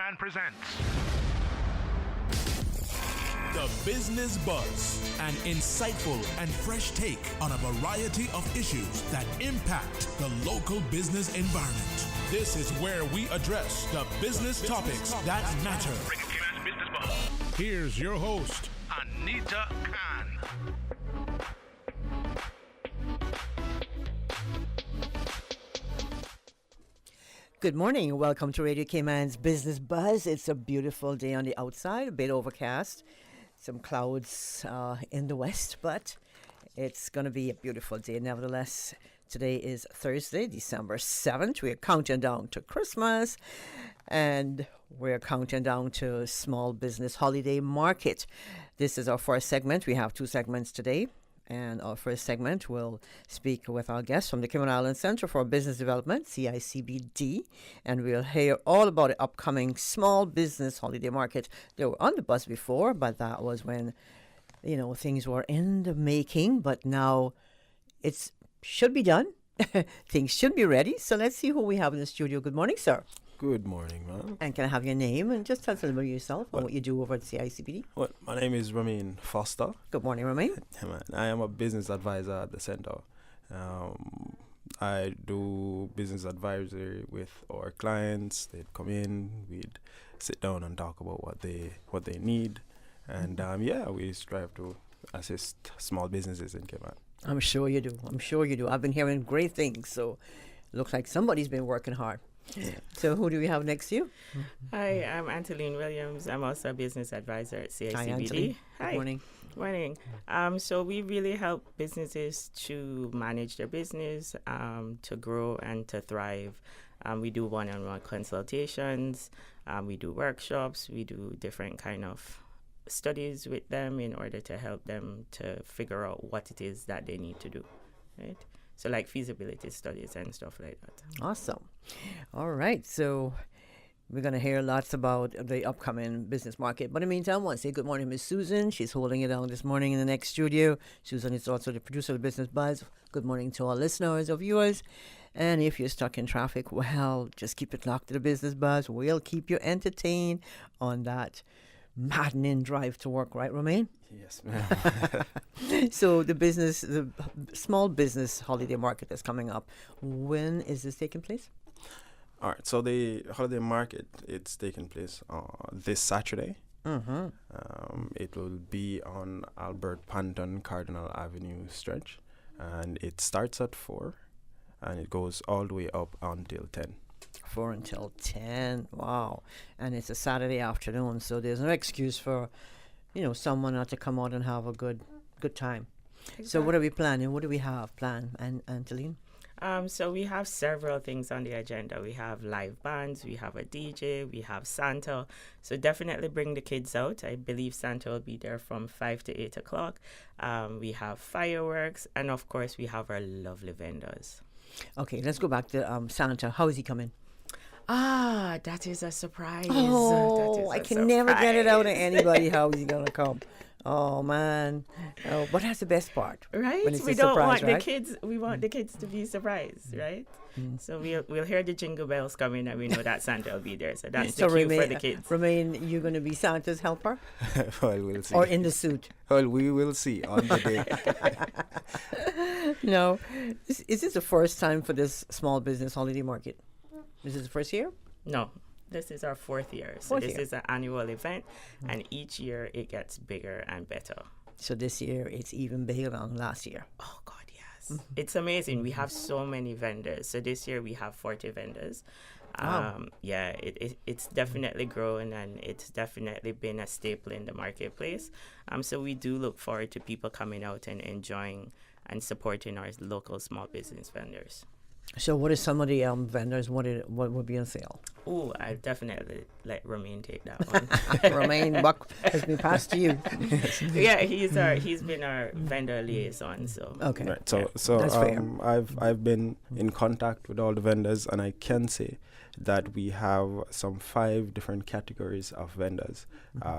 Man presents The Business Buzz, an insightful and fresh take on a variety of issues that impact the local business environment. This is where we address the business topics that matter. Ricky Man's Business Buzz. Here's your host, Anita Khan. Good morning. Welcome to Radio Cayman's Business Buzz. It's a beautiful day on the outside, a bit overcast, some clouds in the west, but it's going to be a beautiful day. Nevertheless, today is Thursday, December 7th. We're counting down to Christmas, and we're counting down to Small Business Holiday Market. This is our first segment. We have two segments today. And our first segment will speak with our guests from the Cayman Islands Center for Business Development, CICBD, and we'll hear all about the upcoming Small Business Holiday Market. They were on the bus before, but that was when, things were in the making, but now it should be done. Things should be ready. So let's see who we have in the studio. Good morning, sir. Good morning, ma'am. And can I have your name and just tell us a little bit about yourself and what you do over at CICBD? Well, my name is Ramin Foster. Good morning, Romain. Yeah, man. I am a business advisor at the center. I do business advisory with our clients. They'd come in, we'd sit down and talk about what they need, and we strive to assist small businesses in Cayman. I'm sure you do. I've been hearing great things, so looks like somebody's been working hard. Yeah. So who do we have next to you? Hi, I'm Anteline Williams. I'm also a business advisor at CICBD. Hi, Anteline. Good morning. Morning. So we really help businesses to manage their business, to grow and to thrive. We do one-on-one consultations. We do workshops. We do different kind of studies with them in order to help them to figure out what it is that they need to do, right? So like feasibility studies and stuff like that. Awesome. All right. So we're going to hear lots about the upcoming business market. But in the meantime, I want to say good morning, Miss Susan. She's holding it down this morning in the next studio. Susan is also the producer of Business Buzz. Good morning to our listeners or viewers. And if you're stuck in traffic, well, just keep it locked to the Business Buzz. We'll keep you entertained on that maddening drive to work, right, Romain? Yes, ma'am. So the small business holiday market is coming up. When is this taking place? All right, so the holiday market, it's taking place this Saturday. Mm-hmm. It will be on Albert Panton Cardinal Avenue stretch, and it starts at 4, and it goes all the way up until 10. 4 until 10. Wow. And it's a Saturday afternoon, so there's no excuse for, someone not to come out and have a good time. Exactly. So what are we planning? What do we have planned, Anteline? So we have several things on the agenda. We have live bands, we have a DJ, we have Santa. So definitely bring the kids out. I believe Santa will be there from 5 to 8 o'clock. We have fireworks, and of course we have our lovely vendors. Okay, let's go back to Santa. How is he coming? That is a surprise. Oh, I can never get it out of anybody how he's going to come. Oh, man. Oh, but that's the best part. Right? When it's We a don't surprise, want right? the kids, we want the kids to be surprised, right? So we'll hear the jingle bells coming and we know that Santa will be there. So that's the cue for the kids. Romain, you're going to be Santa's helper? Well, we'll see. Or in the suit? Well, we will see on the day. No. Is this the first time for this small business holiday market? Is this the first year? No. This is our fourth year. So this is an annual event, and each year it gets bigger and better. So this year it's even bigger than last year. Oh, God, yes. It's amazing. We have so many vendors. So this year we have 40 vendors. Wow. It's definitely grown, and it's definitely been a staple in the marketplace. So we do look forward to people coming out and enjoying and supporting our local small business vendors. So what is some of the vendors? What would be on sale? Oh, I definitely let Romain take that one. Romain, buck has been passed to you. Yeah, he's been our vendor liaison. So okay, right. So that's fair. I've been in contact with all the vendors, and I can say that we have some 5 different categories of vendors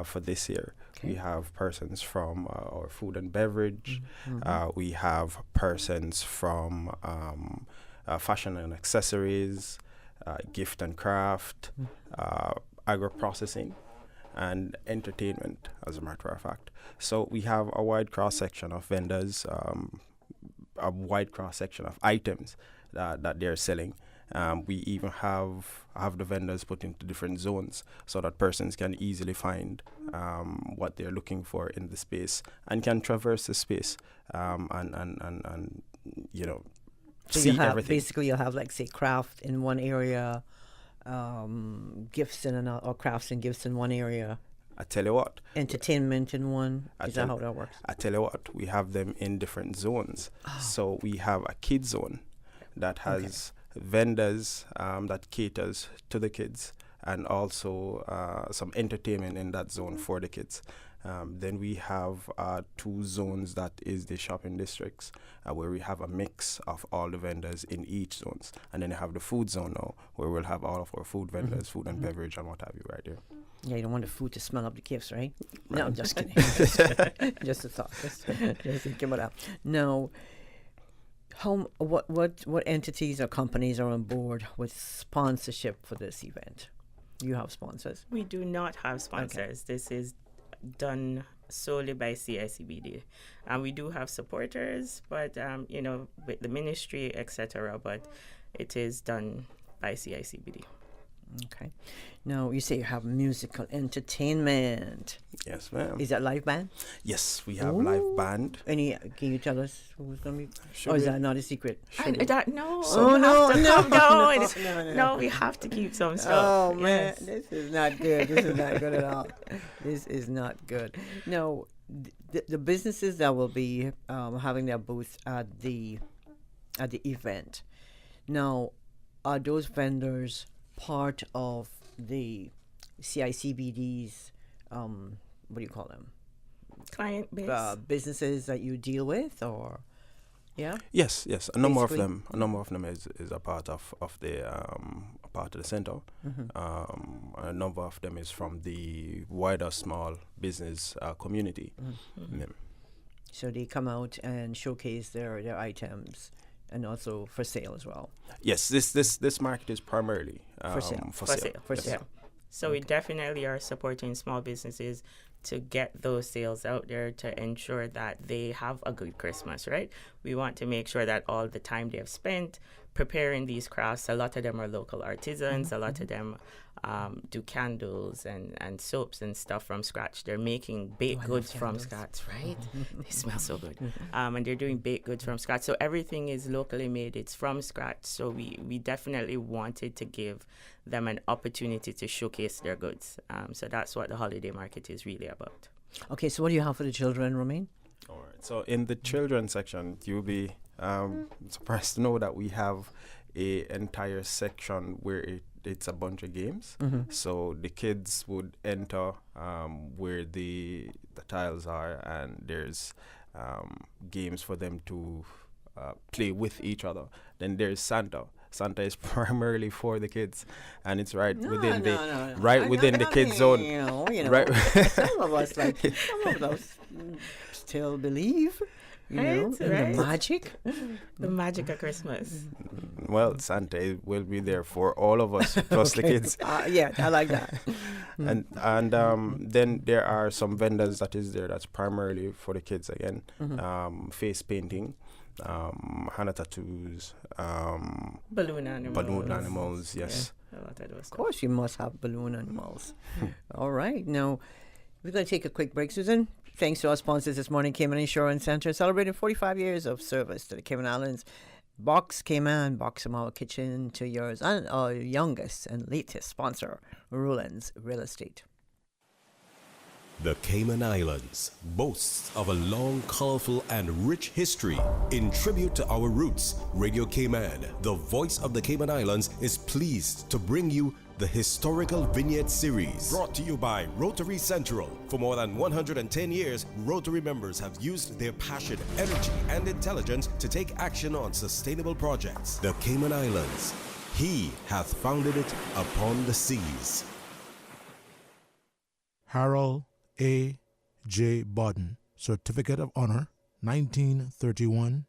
for this year. Okay. We have persons from our food and beverage. We have persons from fashion and accessories, gift and craft, agro-processing, and entertainment, as a matter of fact. So we have a wide cross-section of vendors, a wide cross-section of items that they're selling. We even have the vendors put into different zones so that persons can easily find what they're looking for in the space and can traverse the space and So see you have everything. basically you'll have like say craft in one area, gifts in another, or crafts and gifts in one area, I tell you what. entertainment in one. Is that how that works? I tell you what, we have them in different zones. So we have a kid zone that has vendors that caters to the kids, and also some entertainment in that zone for the kids. Then we have 2 zones that is the shopping districts, where we have a mix of all the vendors in each zones. And then you have the food zone now, where we'll have all of our food vendors, food and beverage and what have you right there. Yeah, you don't want the food to smell up the gifts, right? No, I'm just kidding. Just a thought. Just thinking about that. Now, what entities or companies are on board with sponsorship for this event? You have sponsors? We do not have sponsors. This is done solely by CICBD. And we do have supporters, but, with the ministry, etc., but it is done by CICBD. Okay. Now, you say you have musical entertainment. Yes, ma'am. Is that live band? Yes, we have live band. Can you tell us who's going to be? Should Or is we? that not a secret? No. Oh, you no, have to no. come down. No. No, we have to keep some stuff. Oh, man. Yes. This is not good. This is not good at all. This is not good. No, the businesses that will be having their booth at the event. Now, are those vendors part of the CICBD's, what do you call them? Client base. Businesses that you deal with, or yeah? Yes. A number Basically. of them is a part of the a part of the center. A number of them is from the wider small business community. Yeah. So they come out and showcase their items, and also for sale as well. Yes, this market is primarily For sale. For For sale. sale. For Yes. sale. So we definitely are supporting small businesses to get those sales out there to ensure that they have a good Christmas, right? We want to make sure that all the time they have spent preparing these crafts, a lot of them are local artisans, a lot of them do candles and soaps and stuff from scratch. They're making baked goods from scratch, right? They smell so good. And they're doing baked goods from scratch. So everything is locally made. It's from scratch. So we definitely wanted to give them an opportunity to showcase their goods. So that's what the holiday market is really about. Okay, so what do you have for the children, Romain? All right. So in the children's section, you'll be surprised to know that we have a entire section where it's a bunch of games. So the kids would enter where the tiles are, and there's games for them to play with each other. Then there's Santa. Santa is primarily for the kids, and it's within the kids zone. Right. Some of us still believe, in the Right. magic. The magic of Christmas. Well, Santa will be there for all of us, plus the kids. Yeah, I like that. And then there are some vendors that is there that's primarily for the kids again. Face painting, henna tattoos, Balloon animals. Yes. Yeah, a lot of those Of course, you must have balloon animals. All right. Now, we're going to take a quick break, Susan. Thanks to our sponsors this morning, Cayman Insurance Center, celebrating 45 years of service to the Cayman Islands. Box Cayman, Box from our kitchen to yours, and our youngest and latest sponsor, Ruland's Real Estate. The Cayman Islands boasts of a long, colorful, and rich history. In tribute to our roots, Radio Cayman, the voice of the Cayman Islands, is pleased to bring you the historical Vignette series, brought to you by Rotary Central. For more than 110 years, Rotary members have used their passion, energy, and intelligence to take action on sustainable projects. The Cayman Islands, he hath founded it upon the seas. Harold A. J. Bodden, Certificate of Honor, 1931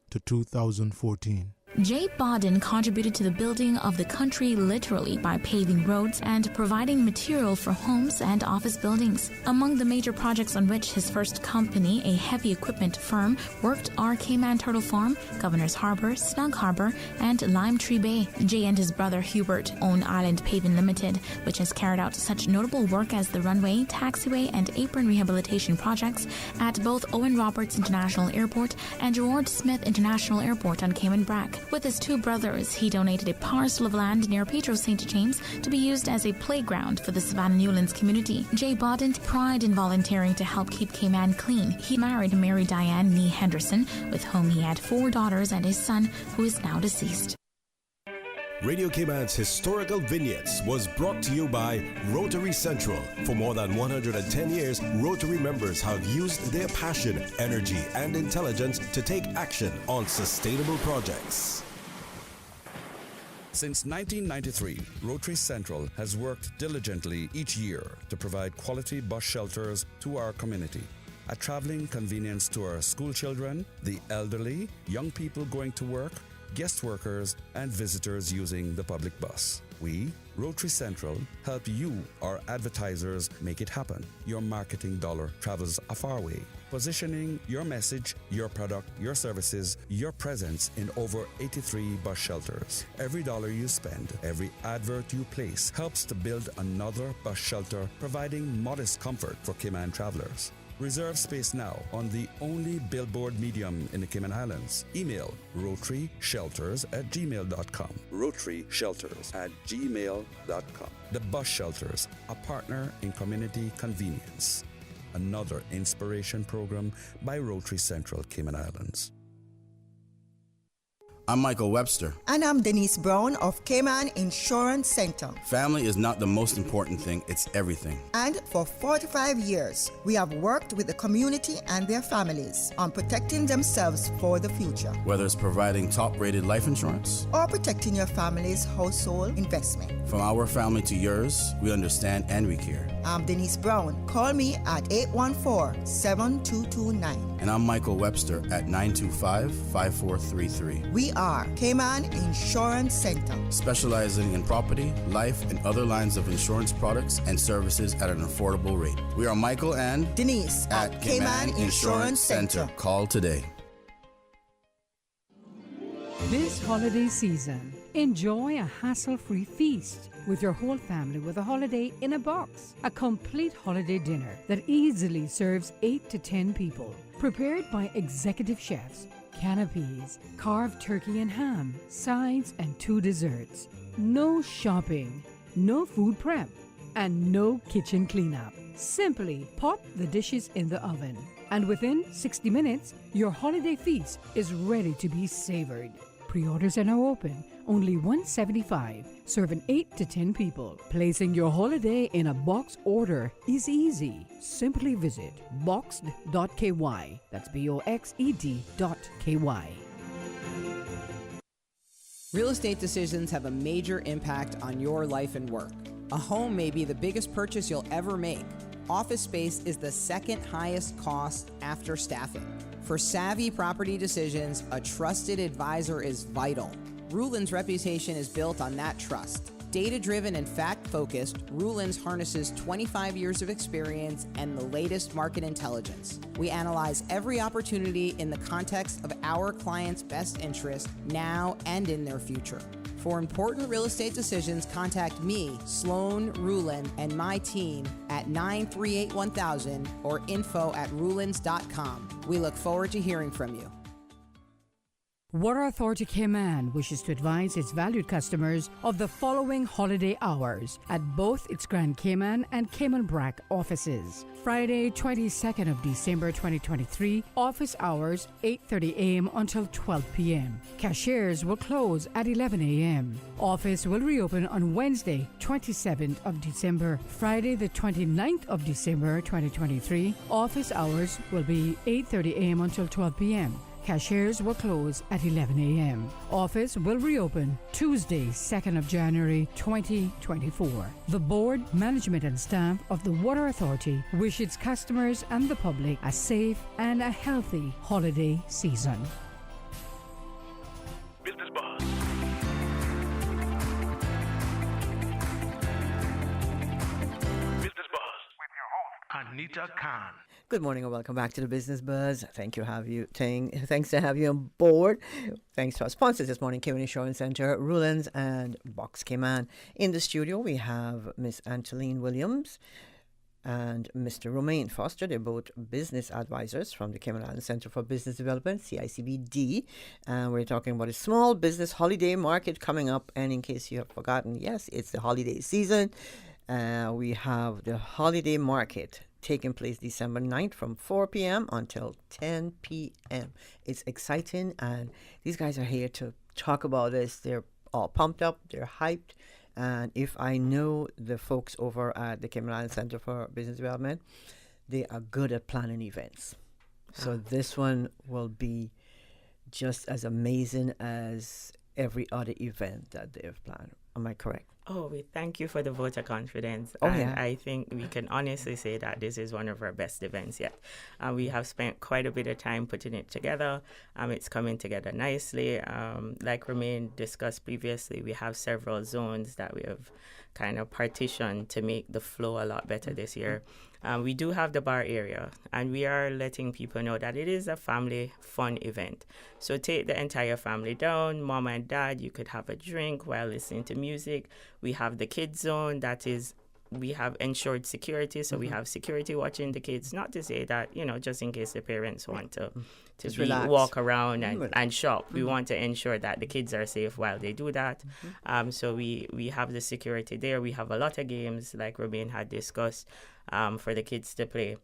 to 2014. J. Bodden contributed to the building of the country literally by paving roads and providing material for homes and office buildings. Among the major projects on which his first company, a heavy equipment firm, worked are Cayman Turtle Farm, Governor's Harbor, Snug Harbor, and Lime Tree Bay. Jay and his brother Hubert own Island Paving Limited, which has carried out such notable work as the runway, taxiway, and apron rehabilitation projects at both Owen Roberts International Airport and Gerard Smith International Airport on Cayman Brac. With his two brothers, he donated a parcel of land near Petro St. James to be used as a playground for the Savannah Newlands community. Jay Bodden took pride in volunteering to help keep Cayman clean. He married Mary Diane Nee Henderson, with whom he had 4 daughters and a son who is now deceased. Radio Cayman's Historical Vignettes was brought to you by Rotary Central. For more than 110 years, Rotary members have used their passion, energy, and intelligence to take action on sustainable projects. Since 1993, Rotary Central has worked diligently each year to provide quality bus shelters to our community. A traveling convenience to our school children, the elderly, young people going to work, guest workers, and visitors using the public bus. We, Rotary Central, help you, our advertisers, make it happen. Your marketing dollar travels a far way. Positioning your message, your product, your services, your presence in over 83 bus shelters. Every dollar you spend, every advert you place helps to build another bus shelter, providing modest comfort for Cayman travelers. Reserve space now on the only billboard medium in the Cayman Islands. Email rotaryshelters@gmail.com. rotaryshelters@gmail.com. The Bus Shelters, a partner in community convenience. Another inspiration program by Rotary Central Cayman Islands. I'm Michael Webster. And I'm Denise Brown of Cayman Insurance Center. Family is not the most important thing, it's everything. And for 45 years, we have worked with the community and their families on protecting themselves for the future. Whether it's providing top-rated life insurance or protecting your family's household investment. From our family to yours, we understand and we care. I'm Denise Brown. Call me at 814-7229. And I'm Michael Webster at 925-5433. We are Cayman Insurance Center, specializing in property, life, and other lines of insurance products and services at an affordable rate. We are Michael and Denise at Cayman Insurance Center. Call today. This holiday season, enjoy a hassle-free feast with your whole family with a holiday in a box. A complete holiday dinner that easily serves 8 to 10 people. Prepared by executive chefs. Canapes, carved turkey and ham, sides and 2 desserts. No shopping, no food prep, and no kitchen cleanup. Simply pop the dishes in the oven. And within 60 minutes, your holiday feast is ready to be savored. Pre-orders are now open. Only $175, serving 8 to 10 people. Placing your holiday in a box order is easy. Simply visit boxed.ky. That's BOXED.KY. Real estate decisions have a major impact on your life and work. A home may be the biggest purchase you'll ever make. Office space is the second highest cost after staffing. For savvy property decisions, a trusted advisor is vital. Rulin's reputation is built on that trust. Data-driven and fact-focused, Rulin's harnesses 25 years of experience and the latest market intelligence. We analyze every opportunity in the context of our clients' best interest now and in their future. For important real estate decisions, contact me, Sloan Rulin, and my team at 938-1000 or info@rulins.com. We look forward to hearing from you. Water Authority Cayman wishes to advise its valued customers of the following holiday hours at both its Grand Cayman and Cayman Brac offices. Friday, 22nd of December 2023, office hours 8:30 a.m. until 12 p.m. Cashiers will close at 11 a.m. Office will reopen on Wednesday, 27th of December. Friday, the 29th of December 2023, office hours will be 8:30 a.m. until 12 p.m. Cashiers will close at 11 a.m. Office will reopen Tuesday, 2nd of January 2024. The board, management, and staff of the Water Authority wish its customers and the public a safe and a healthy holiday season. Business Buzz. Anita Khan. Good morning and welcome back to the Business Buzz. Thanks to have you on board. Thanks to our sponsors this morning, Cayman Insurance Center, Rulans, and Box Cayman. In the studio, we have Miss Angeline Williams and Mr. Romain Foster. They're both business advisors from the Cayman Islands Center for Business Development, CICBD. And we're talking about a small business holiday market coming up. And in case you have forgotten, yes, it's the holiday season. We have the holiday market taking place December 9th from 4 p.m. until 10 p.m. It's exciting, and these guys are here to talk about this. They're all pumped up, they're hyped, and if I know the folks over at the Cayman Islands Center for Business Development, they are good at planning events. So this one will be just as amazing as every other event that they've planned. Am I correct? Oh, we thank you for the vote of confidence. Oh, and yeah. I think we can honestly say that this is one of our best events yet. We have spent quite a bit of time putting it together. It's coming together nicely. Like Romain discussed previously, we have several zones that we have kind of partitioned to make the flow a lot better this year. We do have the bar area, and we are letting people know that it is a family fun event. So take the entire family down, mom and dad, you could have a drink while listening to music. We have the kids zone, we have ensured security, so we have security watching the kids. Not to say that, just in case the parents want to walk around and shop. We want to ensure that the kids are safe while they do that. So we have the security there. We have a lot of games, like Romain had discussed, for the kids to play.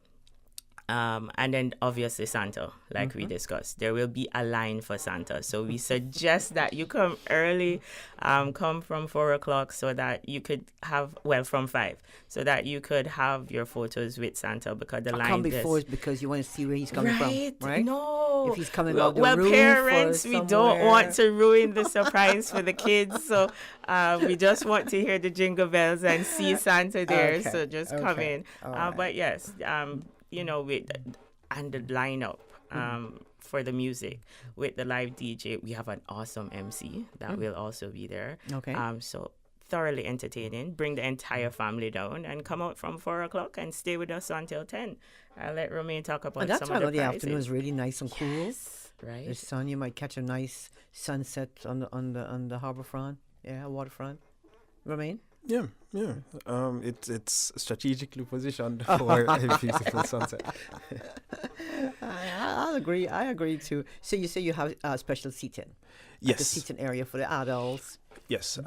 And then obviously Santa, like we discussed. There will be a line for Santa. So we suggest that you come early, come from 4 o'clock so that you could from 5, so that you could have your photos with Santa, because the line come before because you want to see where he's coming from, right? No. If he's coming out the well, roof parents, or we don't want to ruin the surprise for the kids. So we just want to hear the jingle bells and see Santa there. Okay. So just come in. Right. But yes, and the lineup for the music with the live DJ, we have an awesome MC that will also be there. Okay. So thoroughly entertaining. Bring the entire family down and come out from 4 o'clock and stay with us until 10. I'll let Romain talk about that some time of of the the prizes. afternoon is really nice and cool. Yes, right. The sun, you might catch a nice sunset on the harbor front, waterfront. Romain? Yeah. It's strategically positioned for a beautiful sunset. I agree too. So you say you have special seating? Yes. The seating area for the adults. Yes.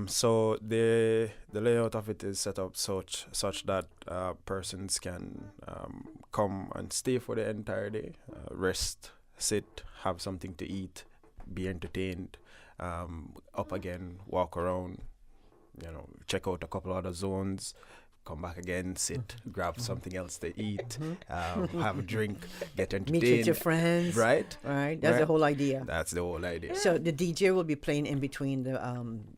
So the layout of it is set up such that persons can come and stay for the entire day, rest, sit, have something to eat, be entertained, up again, walk around, check out a couple other zones, come back again, sit, grab something else to eat, have a drink, get entertained. Meet with your friends. Right? Right. That's the whole idea. That's the whole idea. So the DJ will be playing in between the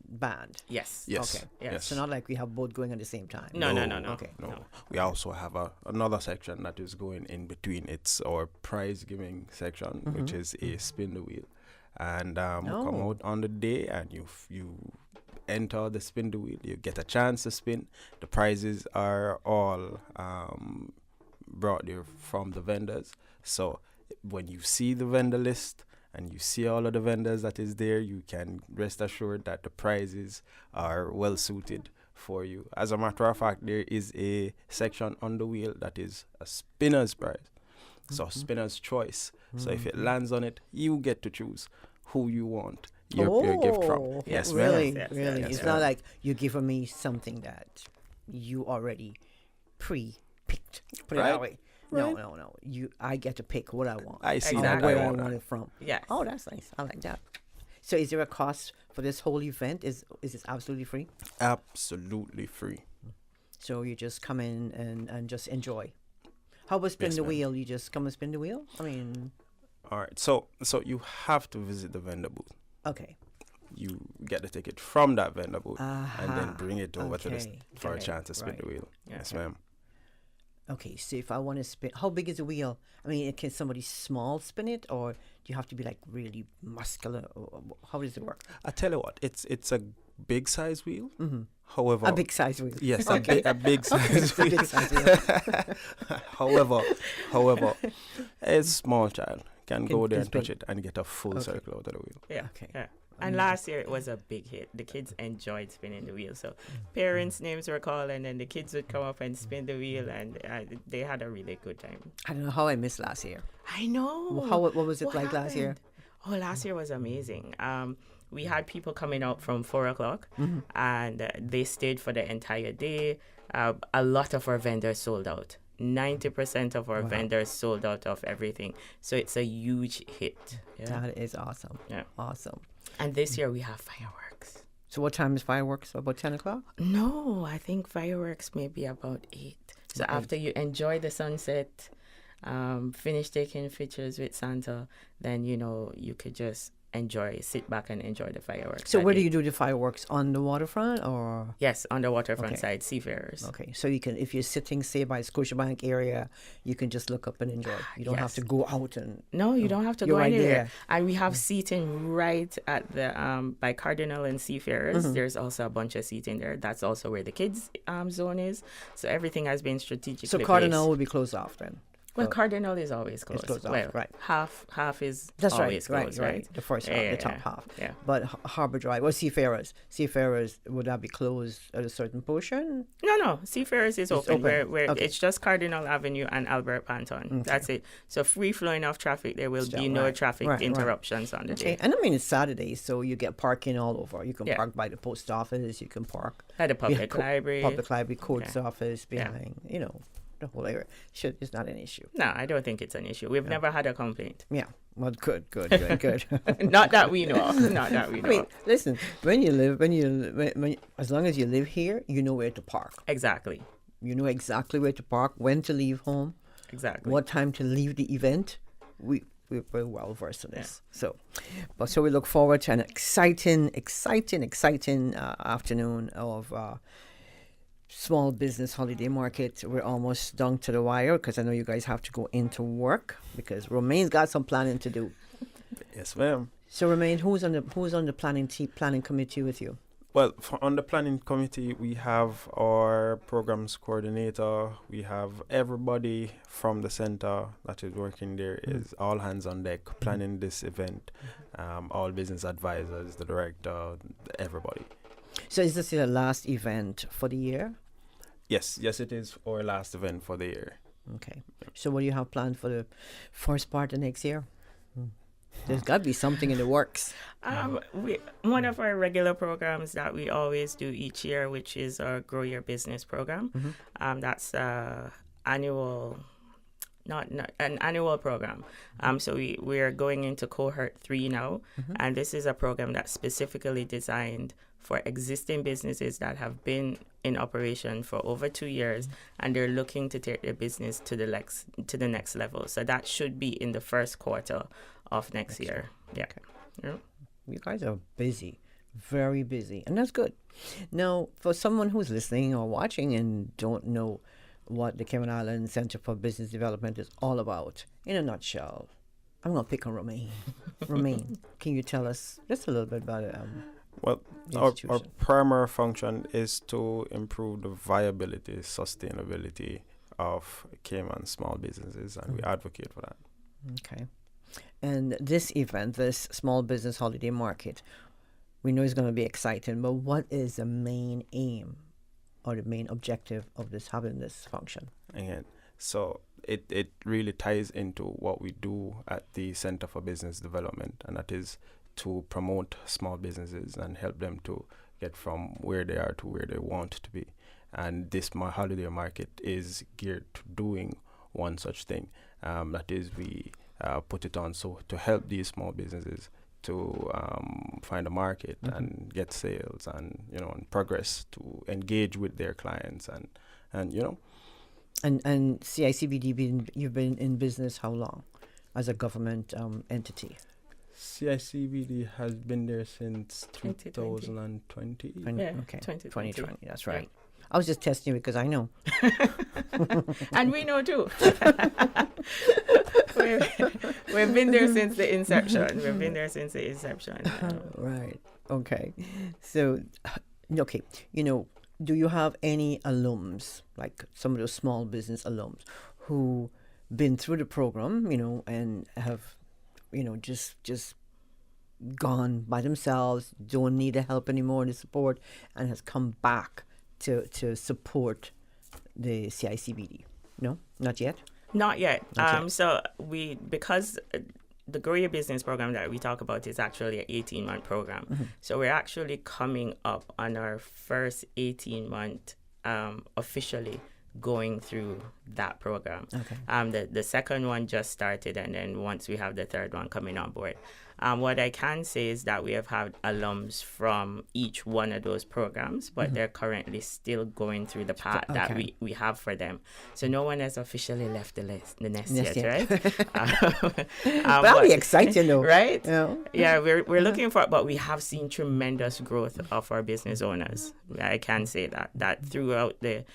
band. Yes. Okay. Yes. So not like we have both going at the same time. No. Okay. No. We also have another section that is going in between. It's our prize giving section, which is a spin the wheel, and come out on the day and you enter the spin the wheel. You get a chance to spin. The prizes are all brought there from the vendors. So when you see the vendor list and you see all of the vendors that is there, you can rest assured that the prizes are well suited for you. As a matter of fact, there is a section on the wheel that is a spinner's prize. So spinner's choice. So if it lands on it, you get to choose who you want your gift from. Yes, really, ma'am. really. Yes, It's ma'am. not like you're giving me something that you already pre-picked. Put it that way. Right. No. I get to pick what I want. I see and that. where I I want want that. it from. Yes. Oh, that's nice. I like that. So, is there a cost for this whole event? Is this absolutely free? Absolutely free. So you just come in and just enjoy. How about spin Yes, the ma'am. wheel? You just come and spin the wheel? I mean, All right. So you have to visit the vendor booth. okay. You get the ticket from that vendor booth and then Aha. bring it over to Okay. for a Okay. chance to spin Right. the wheel. Yes, Okay. ma'am. Okay, so if I want to spin, how big is the wheel? I mean, can somebody small spin it, or do you have to be like really muscular? Or how does it work? I tell you what, it's a big size wheel. Mm-hmm. However, a big size wheel. Yes, okay. a big size A wheel. big size wheel. however, a small child can go there and touch big. it and get a full circle out of the wheel. Yeah. Okay. Yeah. And last year it was a big hit. The kids enjoyed spinning the wheel. So parents' names were called, and then the kids would come up and spin the wheel, and they had a really good time. I don't know how I missed last year. I know. What was it What like last year? happened? Oh, last year was amazing. We had people coming out from 4:00, and they stayed for the entire day. A lot of our vendors sold out. 90% of our vendors sold out of everything. So it's a huge hit. Yeah. That is awesome. Yeah. Awesome. And this year we have fireworks. So what time is fireworks? About 10 o'clock? No, I think fireworks may be about 8. So after you enjoy the sunset, finish taking pictures with Santa, then, you could just sit back and enjoy the fireworks. So where do you do the fireworks? On the waterfront or? Yes, on the waterfront side, seafarers. Okay, so you can, if you're sitting, say, by Scotiabank area, you can just look up and enjoy. You don't have to go out and... No, you don't have to you're go right anywhere. there. And we have seating right at the, by Cardinal and Seafarers. There's also a bunch of seating there. That's also where the kids' zone is. So everything has been strategically So Cardinal placed. will be closed off then? Well, Cardinal is always closed. It's closed off, Well, right. Half is That's always right, closed, right. The first half, the top half. Yeah. But Harbor Drive, or Seafarers, would that be closed at a certain portion? No. Seafarers is open. open. Where Okay. it's just Cardinal Avenue and Albert Panton. Okay. That's it. So free flowing of traffic. There will be no traffic interruptions on the day. And I mean, it's Saturday, so you get parking all over. You can Yeah. park by the post office. You can park At the public library. Public library, court's Yeah. office, behind, the whole area. It's not an issue. No, I don't think it's an issue. We've never had a complaint. Yeah. Well, good. Not that we know of. Not that we know I mean, of. listen, as long as you live here, you know where to park. Exactly. You know exactly where to park, when to leave home, Exactly. what time to leave the event. We're well versed in this. So we look forward to an exciting afternoon of small business holiday market. We're almost down to the wire because I know you guys have to go into work because Romaine's got some planning to do. Yes, ma'am. So Romaine, who's on the planning committee with you? Well, on the planning committee, we have our programs coordinator. We have everybody from the center that is working there. Is all hands on deck planning this event. All business advisors, the director, everybody. So is this your last event for the year? Yes, it is our last event for the year. Okay. So what do you have planned for the first part of next year? There's got to be something in the works. One of our regular programs that we always do each year, which is our Grow Your Business program. That's annual, not an annual program. So we are going into cohort 3 now, and this is a program that's specifically designed for existing businesses that have been in operation for over 2 years, and they're looking to take their business to the next level. So that should be in the first quarter of next year. Yeah. Okay. You guys are busy, very busy, and that's good. Now, for someone who's listening or watching and don't know what the Cayman Islands Center for Business Development is all about, in a nutshell, I'm going to pick on Romaine. Romaine, can you tell us just a little bit about it? Well, our primary function is to improve the viability, sustainability of Cayman small businesses, and we advocate for that. Okay. And this event, this small business holiday market, we know it's going to be exciting, but what is the main aim or the main objective of having this function? Again, so it really ties into what we do at the Center for Business Development, and that is to promote small businesses and help them to get from where they are to where they want to be. And this holiday market is geared to doing one such thing. That is, we put it on so to help these small businesses to find a market and get sales and and progress, to engage with their clients and And CICBD, you've been in business how long as a government entity? CICBD has been there since 2020. Okay, 2020. That's right. I was just testing you because I know. And we know too. We've been there since the inception. Right. Okay. So, okay, do you have any alums, like some of those small business alums, who been through the program, and have, just gone by themselves, don't need the help anymore, the support, and has come back to support the CICBD? No, not yet. Not yet. Not yet. So because the Grow Your Business program that we talk about is actually an 18-month program. Mm-hmm. So we're actually coming up on our first 18-month officially going through that program. Okay. The second one just started, and then once we have the third one coming on board. What I can say is that we have had alums from each one of those programs, but they're currently still going through the path that we have for them. So no one has officially left the nest yet, right? That'll be exciting, though. Right? Yeah, yeah, we're looking for it, but we have seen tremendous growth of our business owners. I can say that throughout the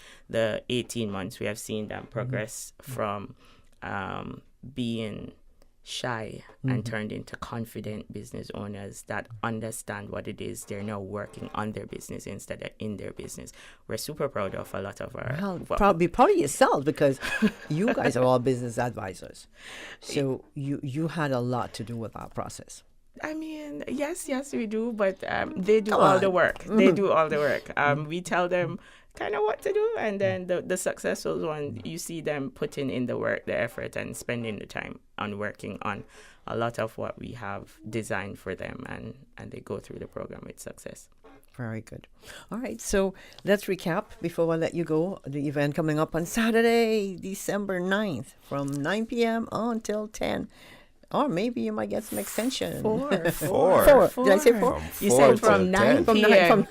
18 months, we have seen them progress from being shy and turned into confident business owners that understand what it is they're now working on their business instead of in their business. We're super proud of a lot of our... Be proud of yourself, because you guys are all business advisors. So you had a lot to do with our process. I mean, yes, we do, but they do all the work. They do all the work. We tell them kind of what to do, and then the successful one, you see them putting in the work, the effort, and spending the time on working on a lot of what we have designed for them, and they go through the program with success. Very good. All right, so let's recap before I let you go. The event coming up on Saturday, December 9th, from 9 p.m. until 10. Or maybe you might get some extension. Four. Did I say four? You said from 9 p.m.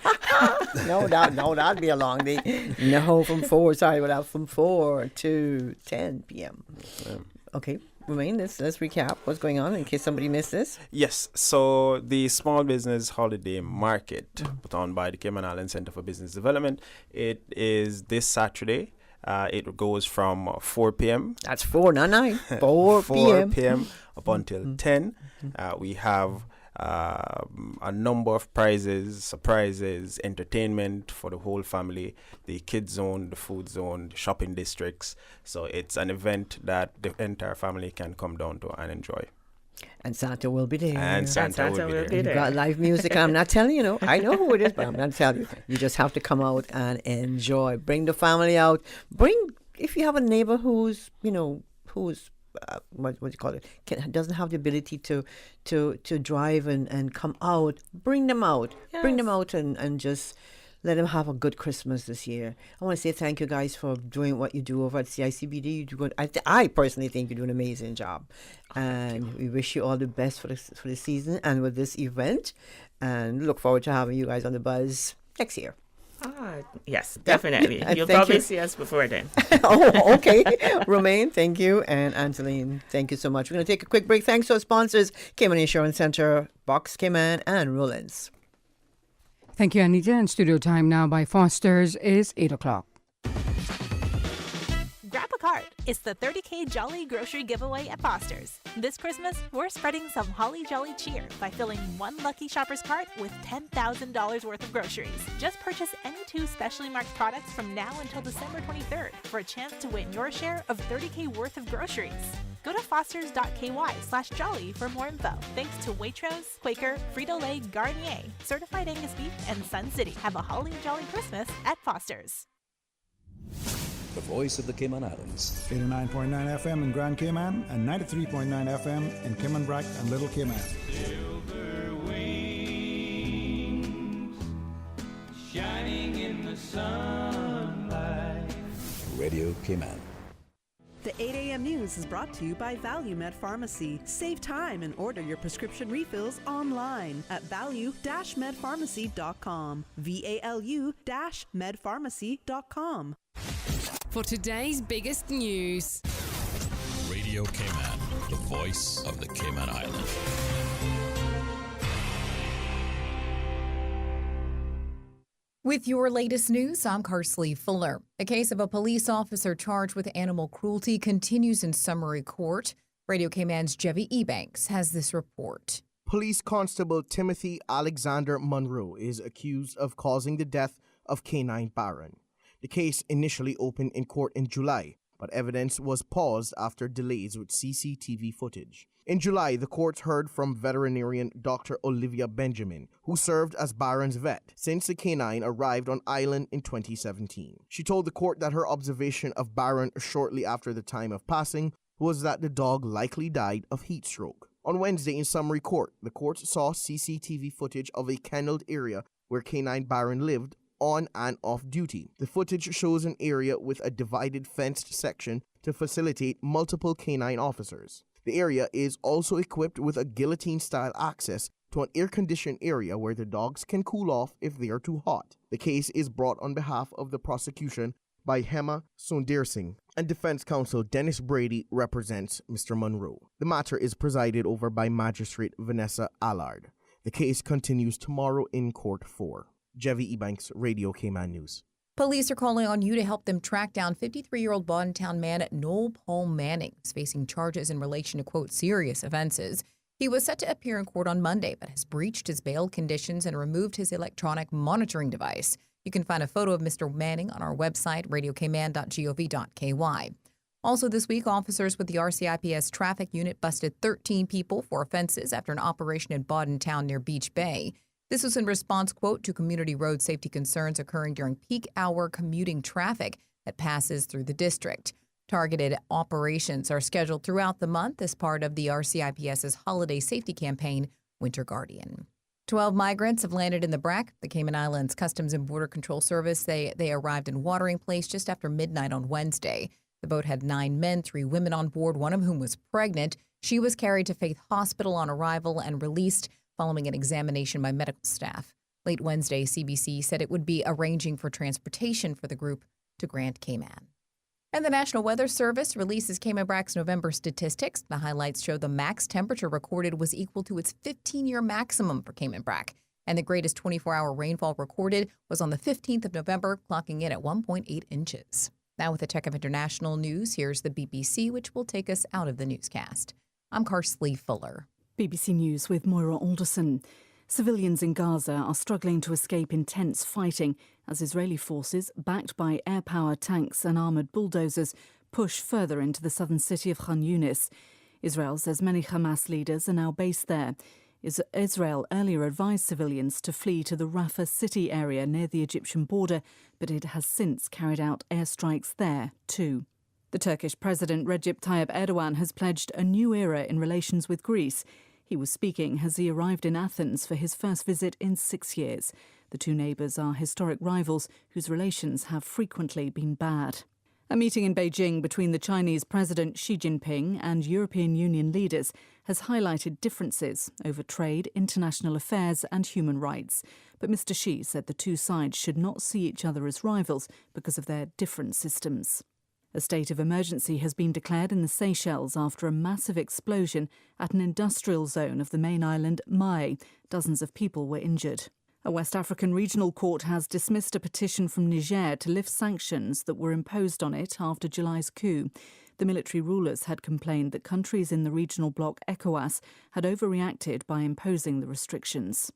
No, that'd be a long day. No, from 4. Sorry, but from 4 to 10 p.m. Okay, Romain, let's recap what's going on in case somebody missed this. Yes, so the Small Business Holiday Market put on by the Cayman Islands Center for Business Development, it is this Saturday. It goes from 4 p.m. That's 4, not 9. 4 p.m. up until 10. We have a number of prizes, surprises, entertainment for the whole family, the kids zone, the food zone, the shopping districts. So it's an event that the entire family can come down to and enjoy. And Santa will be there. And Santa will be there. You've got live music. I'm not telling you, I know who it is, but I'm not telling you. You just have to come out and enjoy. Bring the family out. If you have a neighbor who's what do you call it? Doesn't have the ability to drive and come out. Bring them out. Yes. Bring them out and just let them have a good Christmas this year. I want to say thank you guys for doing what you do over at CICBD. You do good. I personally think you do an amazing job, and we wish you all the best for the season and with this event, and look forward to having you guys on the buzz next year. Yes, definitely. Yeah, You'll probably see us before then. Oh, okay. Romain, thank you. And Angeline, thank you so much. We're going to take a quick break. Thanks to our sponsors, Cayman Insurance Center, Box Cayman, and Rollins. Thank you, Anita. And studio time now by Foster's is 8 o'clock. Grab a card. It's the 30K Jolly Grocery Giveaway at Foster's. This Christmas, we're spreading some holly jolly cheer by filling one lucky shopper's cart with $10,000 worth of groceries. Just purchase any 2 specially marked products from now until December 23rd for a chance to win your share of 30K worth of groceries. Go to fosters.ky/jolly for more info. Thanks to Waitrose, Quaker, Frito-Lay, Garnier, Certified Angus Beef, and Sun City. Have a holly jolly Christmas at Foster's. The voice of the Cayman Islands. 89.9 FM in Grand Cayman and 93.9 FM in Cayman Brac and Little Cayman. Silver wings shining in the sunlight. Radio Cayman. The 8 a.m. news is brought to you by ValueMed Pharmacy. Save time and order your prescription refills online at value-medpharmacy.com. VALU-medpharmacy.com. For today's biggest news. Radio Cayman, the voice of the Cayman Islands. With your latest news, I'm Carsley Fuller. A case of a police officer charged with animal cruelty continues in summary court. Radio Cayman's Jevi Ebanks has this report. Police Constable Timothy Alexander Monroe is accused of causing the death of canine Baron. The case initially opened in court in July, but evidence was paused after delays with CCTV footage. In July, the court heard from veterinarian Dr. Olivia Benjamin, who served as Baron's vet since the canine arrived on island in 2017. She told the court that her observation of Baron shortly after the time of passing was that the dog likely died of heat stroke. On Wednesday in summary court, the court saw CCTV footage of a kenneled area where canine Baron lived on and off duty. The footage shows an area with a divided fenced section to facilitate multiple canine officers. The area is also equipped with a guillotine-style access to an air-conditioned area where the dogs can cool off if they are too hot. The case is brought on behalf of the prosecution by Hema Sundarsingh, and defense counsel Dennis Brady represents Mr. Monroe. The matter is presided over by Magistrate Vanessa Allard. The case continues tomorrow in Court 4. Jevi Ebanks, Radio Cayman News. Police are calling on you to help them track down 53-year-old Bordentown man Noel Paul Manning, who's facing charges in relation to, quote, serious offenses. He was set to appear in court on Monday, but has breached his bail conditions and removed his electronic monitoring device. You can find a photo of Mr. Manning on our website, radiocayman.gov.ky. Also this week, officers with the RCIPS traffic unit busted 13 people for offenses after an operation in Bordentown near Beach Bay. This was in response, quote, to community road safety concerns occurring during peak hour commuting traffic that passes through the district. Targeted operations are scheduled throughout the month as part of the RCIPS's holiday safety campaign, Winter Guardian. 12 migrants have landed in the BRAC, the Cayman Islands Customs and Border Control Service. They arrived in Watering Place just after midnight on Wednesday. The boat had 9 men, 3 women on board, one of whom was pregnant. She was carried to Faith Hospital on arrival and released following an examination by medical staff. Late Wednesday, CBC said it would be arranging for transportation for the group to Grand Cayman. And the National Weather Service releases Cayman BRAC's November statistics. The highlights show the max temperature recorded was equal to its 15-year maximum for Cayman BRAC. And the greatest 24-hour rainfall recorded was on the 15th of November, clocking in at 1.8 inches. Now with a check of international news, here's the BBC, which will take us out of the newscast. I'm Karsley Fuller. BBC News with Moira Alderson. Civilians in Gaza are struggling to escape intense fighting as Israeli forces, backed by air power tanks and armoured bulldozers, push further into the southern city of Khan Yunis. Israel says many Hamas leaders are now based there. Israel earlier advised civilians to flee to the Rafah city area near the Egyptian border, but it has since carried out airstrikes there too. The Turkish President Recep Tayyip Erdogan has pledged a new era in relations with Greece. He was speaking as he arrived in Athens for his first visit in 6 years. The two neighbours are historic rivals whose relations have frequently been bad. A meeting in Beijing between the Chinese President Xi Jinping and European Union leaders has highlighted differences over trade, international affairs and human rights. But Mr. Xi said the two sides should not see each other as rivals because of their different systems. A state of emergency has been declared in the Seychelles after a massive explosion at an industrial zone of the main island Mahé. Dozens of people were injured. A West African regional court has dismissed a petition from Niger to lift sanctions that were imposed on it after July's coup. The military rulers had complained that countries in the regional bloc ECOWAS had overreacted by imposing the restrictions.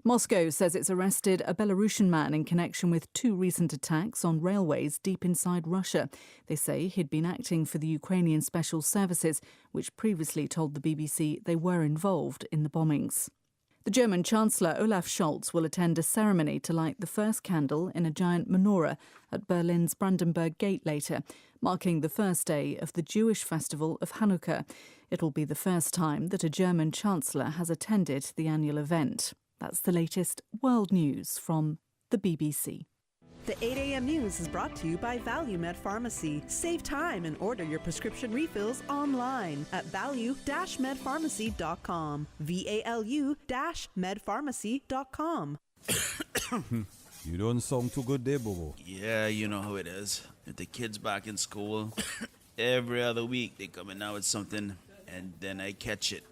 Moscow says it's arrested a Belarusian man in connection with 2 recent attacks on railways deep inside Russia. They say he'd been acting for the Ukrainian Special Services, which previously told the BBC they were involved in the bombings. The German Chancellor Olaf Scholz will attend a ceremony to light the first candle in a giant menorah at Berlin's Brandenburg Gate later, marking the first day of the Jewish festival of Hanukkah. It'll be the first time that a German Chancellor has attended the annual event. That's the latest world news from the BBC. The 8 a.m. news is brought to you by ValueMed Pharmacy. Save time and order your prescription refills online at value-medpharmacy.com. VALU-medpharmacy.com. You don't sound too good there, Bobo. Yeah, you know how it is. If the kids back in school, every other week they coming out with something, and then I catch it.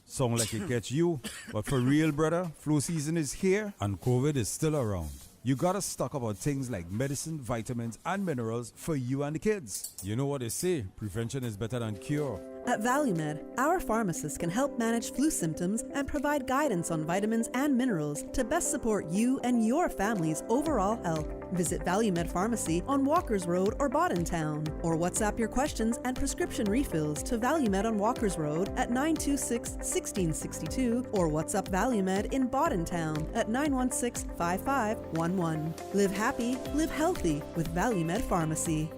Sound like it catch you. But for real, brother, flu season is here and COVID is still around. You gotta stock up on things like medicine, vitamins, and minerals for you and the kids. You know what they say, prevention is better than cure. At ValueMed, our pharmacists can help manage flu symptoms and provide guidance on vitamins and minerals to best support you and your family's overall health. Visit ValueMed Pharmacy on Walkers Road or Town, or WhatsApp your questions and prescription refills to ValueMed on Walkers Road at 926-1662 or WhatsApp ValueMed in Town at 916-5511. Live happy, live healthy with ValueMed Pharmacy.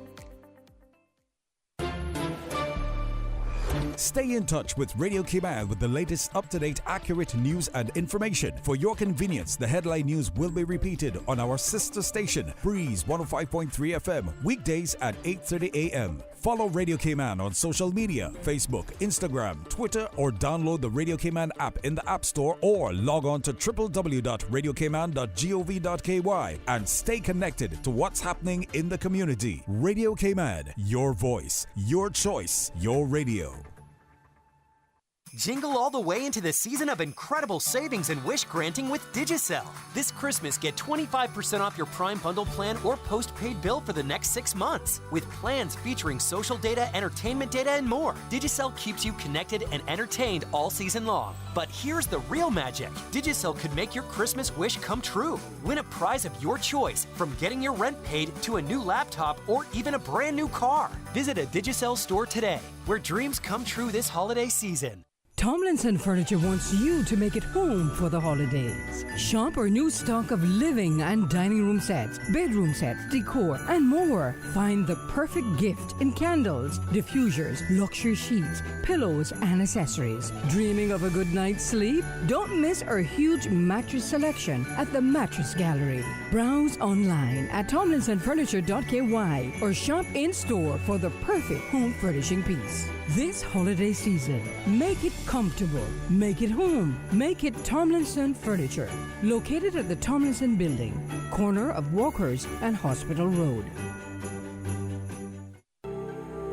Stay in touch with Radio Cayman with the latest up-to-date, accurate news and information. For your convenience, the headline news will be repeated on our sister station, Breeze 105.3 FM, weekdays at 8:30 a.m. Follow Radio Cayman on social media, Facebook, Instagram, Twitter, or download the Radio Cayman app in the App Store or log on to www.radiocayman.gov.ky and stay connected to what's happening in the community. Radio Cayman, your voice, your choice, your radio. Jingle all the way into the season of incredible savings and wish granting with Digicel. This Christmas, get 25% off your Prime Bundle plan or postpaid bill for the next 6 months. With plans featuring social data, entertainment data, and more, Digicel keeps you connected and entertained all season long. But here's the real magic. Digicel could make your Christmas wish come true. Win a prize of your choice, from getting your rent paid to a new laptop or even a brand new car. Visit a Digicel store today, where dreams come true this holiday season. Tomlinson Furniture wants you to make it home for the holidays. Shop our new stock of living and dining room sets, bedroom sets, decor, and more. Find the perfect gift in candles, diffusers, luxury sheets, pillows, and accessories. Dreaming of a good night's sleep? Don't miss our huge mattress selection at the Mattress Gallery. Browse online at tomlinsonfurniture.ky or shop in store for the perfect home furnishing piece. This holiday season, make it comfortable, make it home, make it Tomlinson Furniture. Located at the Tomlinson Building, corner of Walkers and Hospital Road.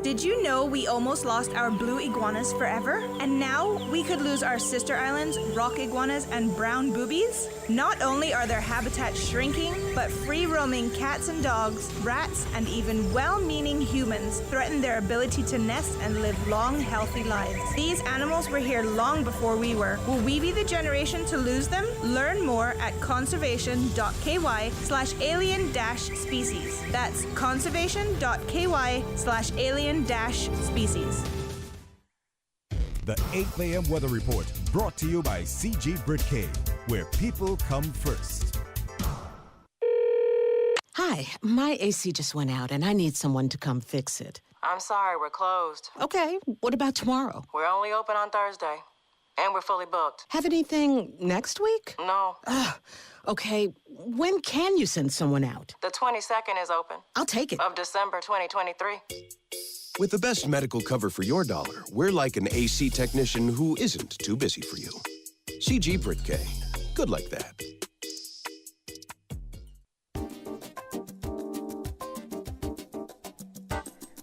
Did you know we almost lost our blue iguanas forever? And now we could lose our sister islands, rock iguanas, and brown boobies? Not only are their habitats shrinking, but free-roaming cats and dogs, rats, and even well-meaning humans threaten their ability to nest and live long, healthy lives. These animals were here long before we were. Will we be the generation to lose them? Learn more at conservation.ky/alien-species. That's conservation.ky/alien-species. The 8 a.m. weather report brought to you by CICBD, where people come first. Hi, my AC just went out and I need someone to come fix it. I'm sorry, we're closed. Okay, what about tomorrow? We're only open on Thursday, and we're fully booked. Have anything next week? No. Okay, when can you send someone out? The 22nd is open. I'll take it. Of December 2023. With the best medical cover for your dollar, we're like an AC technician who isn't too busy for you. CICBD, good like that.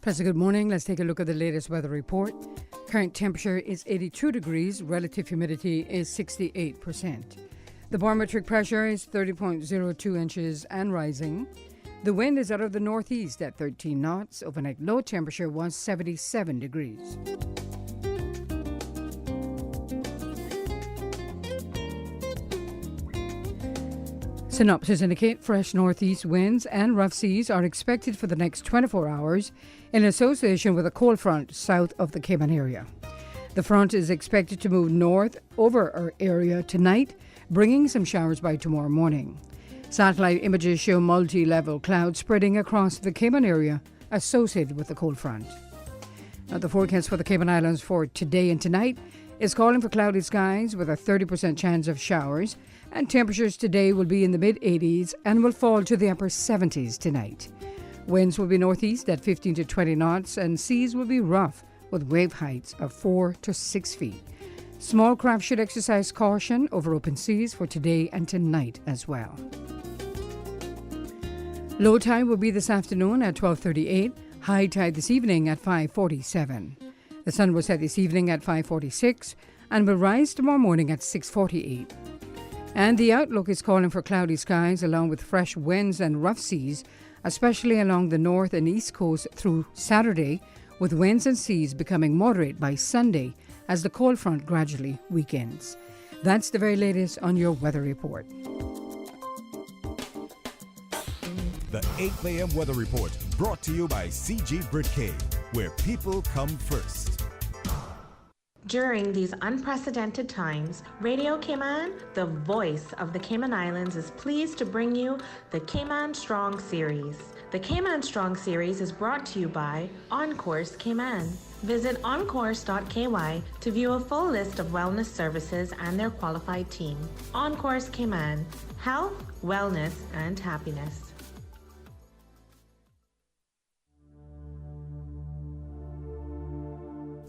Pleasant good morning. Let's take a look at the latest weather report. Current temperature is 82 degrees. Relative humidity is 68%. The barometric pressure is 30.02 inches and rising. The wind is out of the northeast at 13 knots. Overnight low temperature was 77 degrees. Synopsis indicate fresh northeast winds and rough seas are expected for the next 24 hours in association with a cold front south of the Cayman area. The front is expected to move north over our area tonight, bringing some showers by tomorrow morning. Satellite images show multi-level clouds spreading across the Cayman area associated with the cold front. Now, the forecast for the Cayman Islands for today and tonight is calling for cloudy skies with a 30% chance of showers, and temperatures today will be in the mid-80s and will fall to the upper 70s tonight. Winds will be northeast at 15 to 20 knots, and seas will be rough with wave heights of 4 to 6 feet. Small craft should exercise caution over open seas for today and tonight as well. Low tide will be this afternoon at 12:38, high tide this evening at 5:47. The sun will set this evening at 5:46 and will rise tomorrow morning at 6:48. And the outlook is calling for cloudy skies along with fresh winds and rough seas, especially along the north and east coast through Saturday, with winds and seas becoming moderate by Sunday as the cold front gradually weakens. That's the very latest on your weather report. The 8 a.m. weather report brought to you by CICBD, where people come first. During these unprecedented times, Radio Cayman, the voice of the Cayman Islands, is pleased to bring you the Cayman Strong Series. The Cayman Strong Series is brought to you by OnCourse Cayman. Visit oncourse.ky to view a full list of wellness services and their qualified team. OnCourse Cayman, health, wellness, and happiness.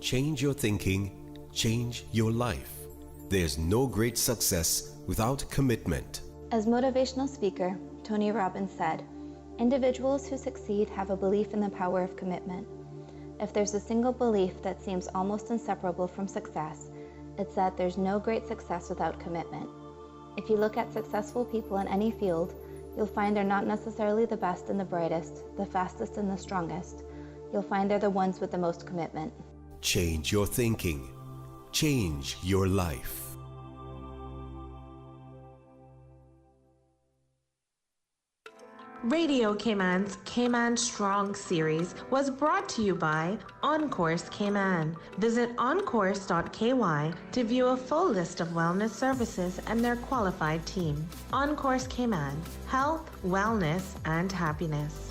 Change your thinking, change your life. There's no great success without commitment. As motivational speaker Tony Robbins said, individuals who succeed have a belief in the power of commitment. If there's a single belief that seems almost inseparable from success, it's that there's no great success without commitment. If you look at successful people in any field, you'll find they're not necessarily the best and the brightest, the fastest and the strongest. You'll find they're the ones with the most commitment. Change your thinking, change your life. Radio Cayman's Cayman Strong Series was brought to you by OnCourse Cayman. Visit oncourse.ky to view a full list of wellness services and their qualified team. OnCourse Cayman, health, wellness, and happiness.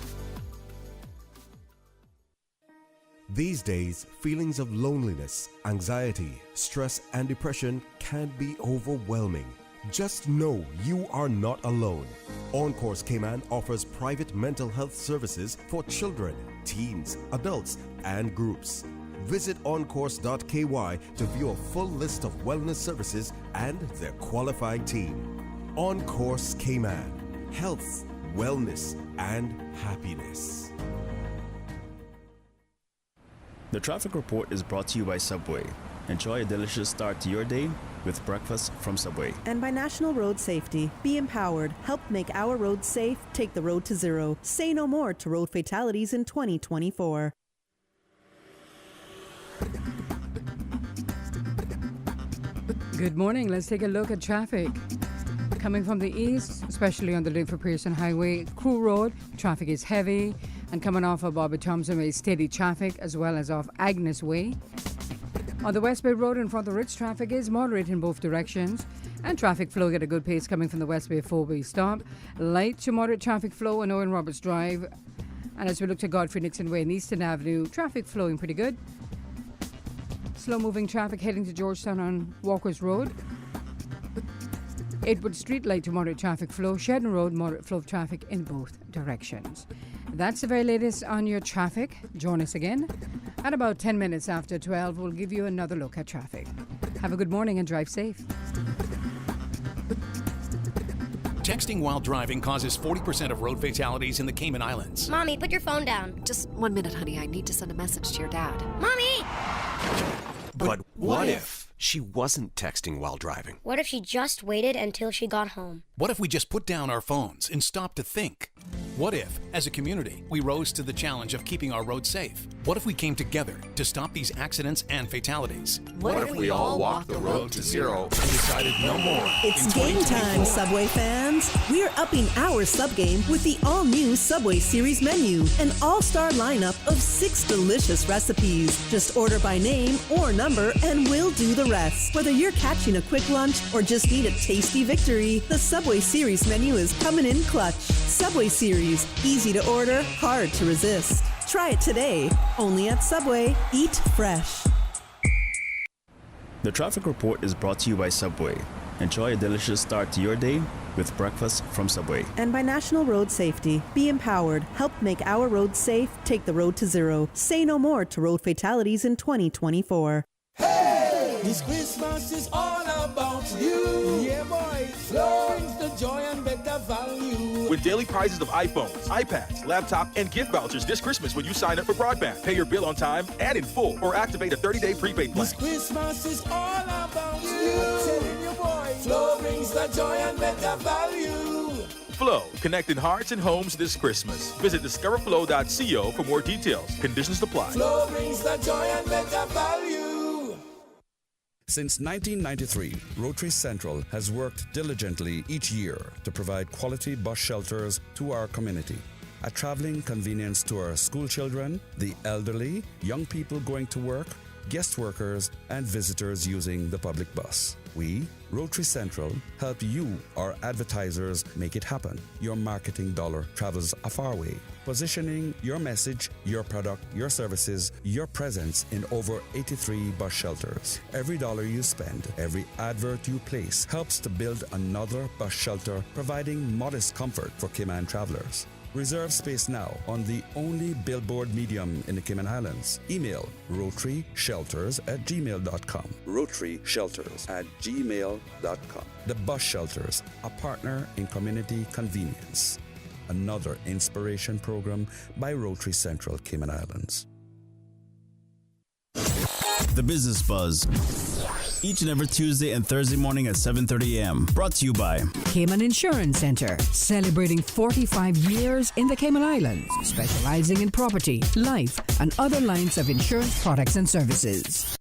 These days, feelings of loneliness, anxiety, stress, and depression can be overwhelming. Just know you are not alone. OnCourse Cayman offers private mental health services for children, teens, adults, and groups. Visit oncourse.ky to view a full list of wellness services and their qualified team. OnCourse Cayman, health, wellness, and happiness. The traffic report is brought to you by Subway. Enjoy a delicious start to your day with breakfast from Subway. And by National Road Safety. Be empowered. Help make our roads safe. Take the road to zero. Say no more to road fatalities in 2024. Good morning. Let's take a look at traffic. Coming from the east, especially on the Linford Pearson Highway, Crew Road, traffic is heavy. And coming off of Bobby Thompson Way, steady traffic, as well as off Agnes Way. On the West Bay Road in front of the Ritz, traffic is moderate in both directions. And traffic flow at a good pace coming from the West Bay four-way stop. Light to moderate traffic flow on Owen Roberts Drive. And as we look to Godfrey Nixon Way and Eastern Avenue, traffic flowing pretty good. Slow-moving traffic heading to Georgetown on Walkers Road. Edward Street, light to moderate traffic flow. Sheridan Road, moderate flow of traffic in both directions. That's the very latest on your traffic. Join us again at about 10 minutes after 12. We'll give you another look at traffic. Have a good morning and drive safe. Texting while driving causes 40% of road fatalities in the Cayman Islands. Mommy, put your phone down. Just 1 minute, honey. I need to send a message to your dad. Mommy! But what if she wasn't texting while driving? What if she just waited until she got home? What if we just put down our phones and stopped to think? What if, as a community, we rose to the challenge of keeping our roads safe? What if we came together to stop these accidents and fatalities? What if we all walked the road to zero and decided no more? It's game time, Subway fans. We're upping our sub game with the all-new Subway Series menu, an all-star lineup of 6 delicious recipes. Just order by name or number and we'll do the rest. Whether you're catching a quick lunch or just need a tasty victory, the Subway Series menu is coming in clutch. Subway Series, easy to order, hard to resist. Try it today, only at Subway. Eat fresh. The traffic report is brought to you by Subway. Enjoy a delicious start to your day with breakfast from Subway. And by National Road Safety. Be empowered. Help make our roads safe. Take the road to zero. Say no more to road fatalities in 2024. Hey! This Christmas is all about you. Yeah, boy. Flow brings the joy and better value. With daily prizes of iPhones, iPads, laptop, and gift vouchers this Christmas when you sign up for broadband. Pay your bill on time and in full, or activate a 30-day prepaid plan. This Christmas is all about you. I'm telling you, boy. Flow brings the joy and better value. Flow, connecting hearts and homes this Christmas. Visit discoverflow.co for more details. Conditions apply. Flow brings the joy and better value. Since 1993, Rotary Central has worked diligently each year to provide quality bus shelters to our community. A traveling convenience to our school children, the elderly, young people going to work, guest workers, and visitors using the public bus. We, Rotary Central, help you, our advertisers, make it happen. Your marketing dollar travels a far way. Positioning your message, your product, your services, your presence in over 83 bus shelters. Every dollar you spend, every advert you place helps to build another bus shelter, providing modest comfort for Cayman travelers. Reserve space now on the only billboard medium in the Cayman Islands. Email rotaryshelters@gmail.com. rotaryshelters@gmail.com. The Bus Shelters, a partner in community convenience. Another inspiration program by Rotary Central Cayman Islands. The Business Buzz. Each and every Tuesday and Thursday morning at 7:30 a.m. Brought to you by Cayman Insurance Center, celebrating 45 years in the Cayman Islands, specializing in property, life, and other lines of insurance products and services.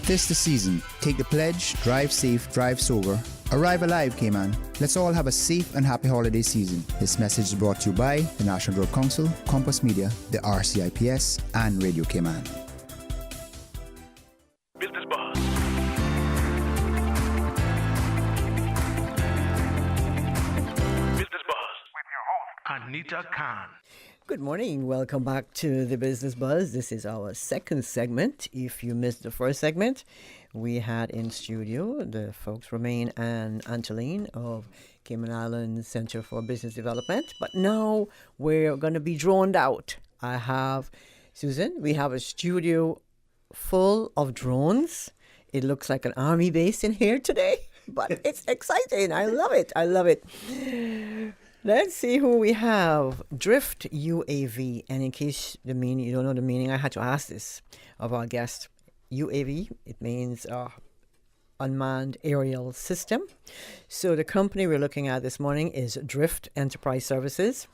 Tis the season. Take the pledge, drive safe, drive sober. Arrive alive, Cayman. Let's all have a safe and happy holiday season. This message is brought to you by the National Road Council, Compass Media, the RCIPS, and Radio Cayman. Business Buzz. Business Buzz with your host, Anita Khan. Good morning. Welcome back to the Business Buzz. This is our second segment. If you missed the first segment, we had in studio the folks Romaine and Angeline of Cayman Islands Center for Business Development. But now we're going to be droned out. I have Susan. We have a studio full of drones. It looks like an army base in here today, but it's exciting. I love it. I love it. Let's see who we have. Drift UAV. And in case you don't know the meaning, I had to ask this of our guest. UAV, it means unmanned aerial system. So the company we're looking at this morning is Drift Enterprise Services.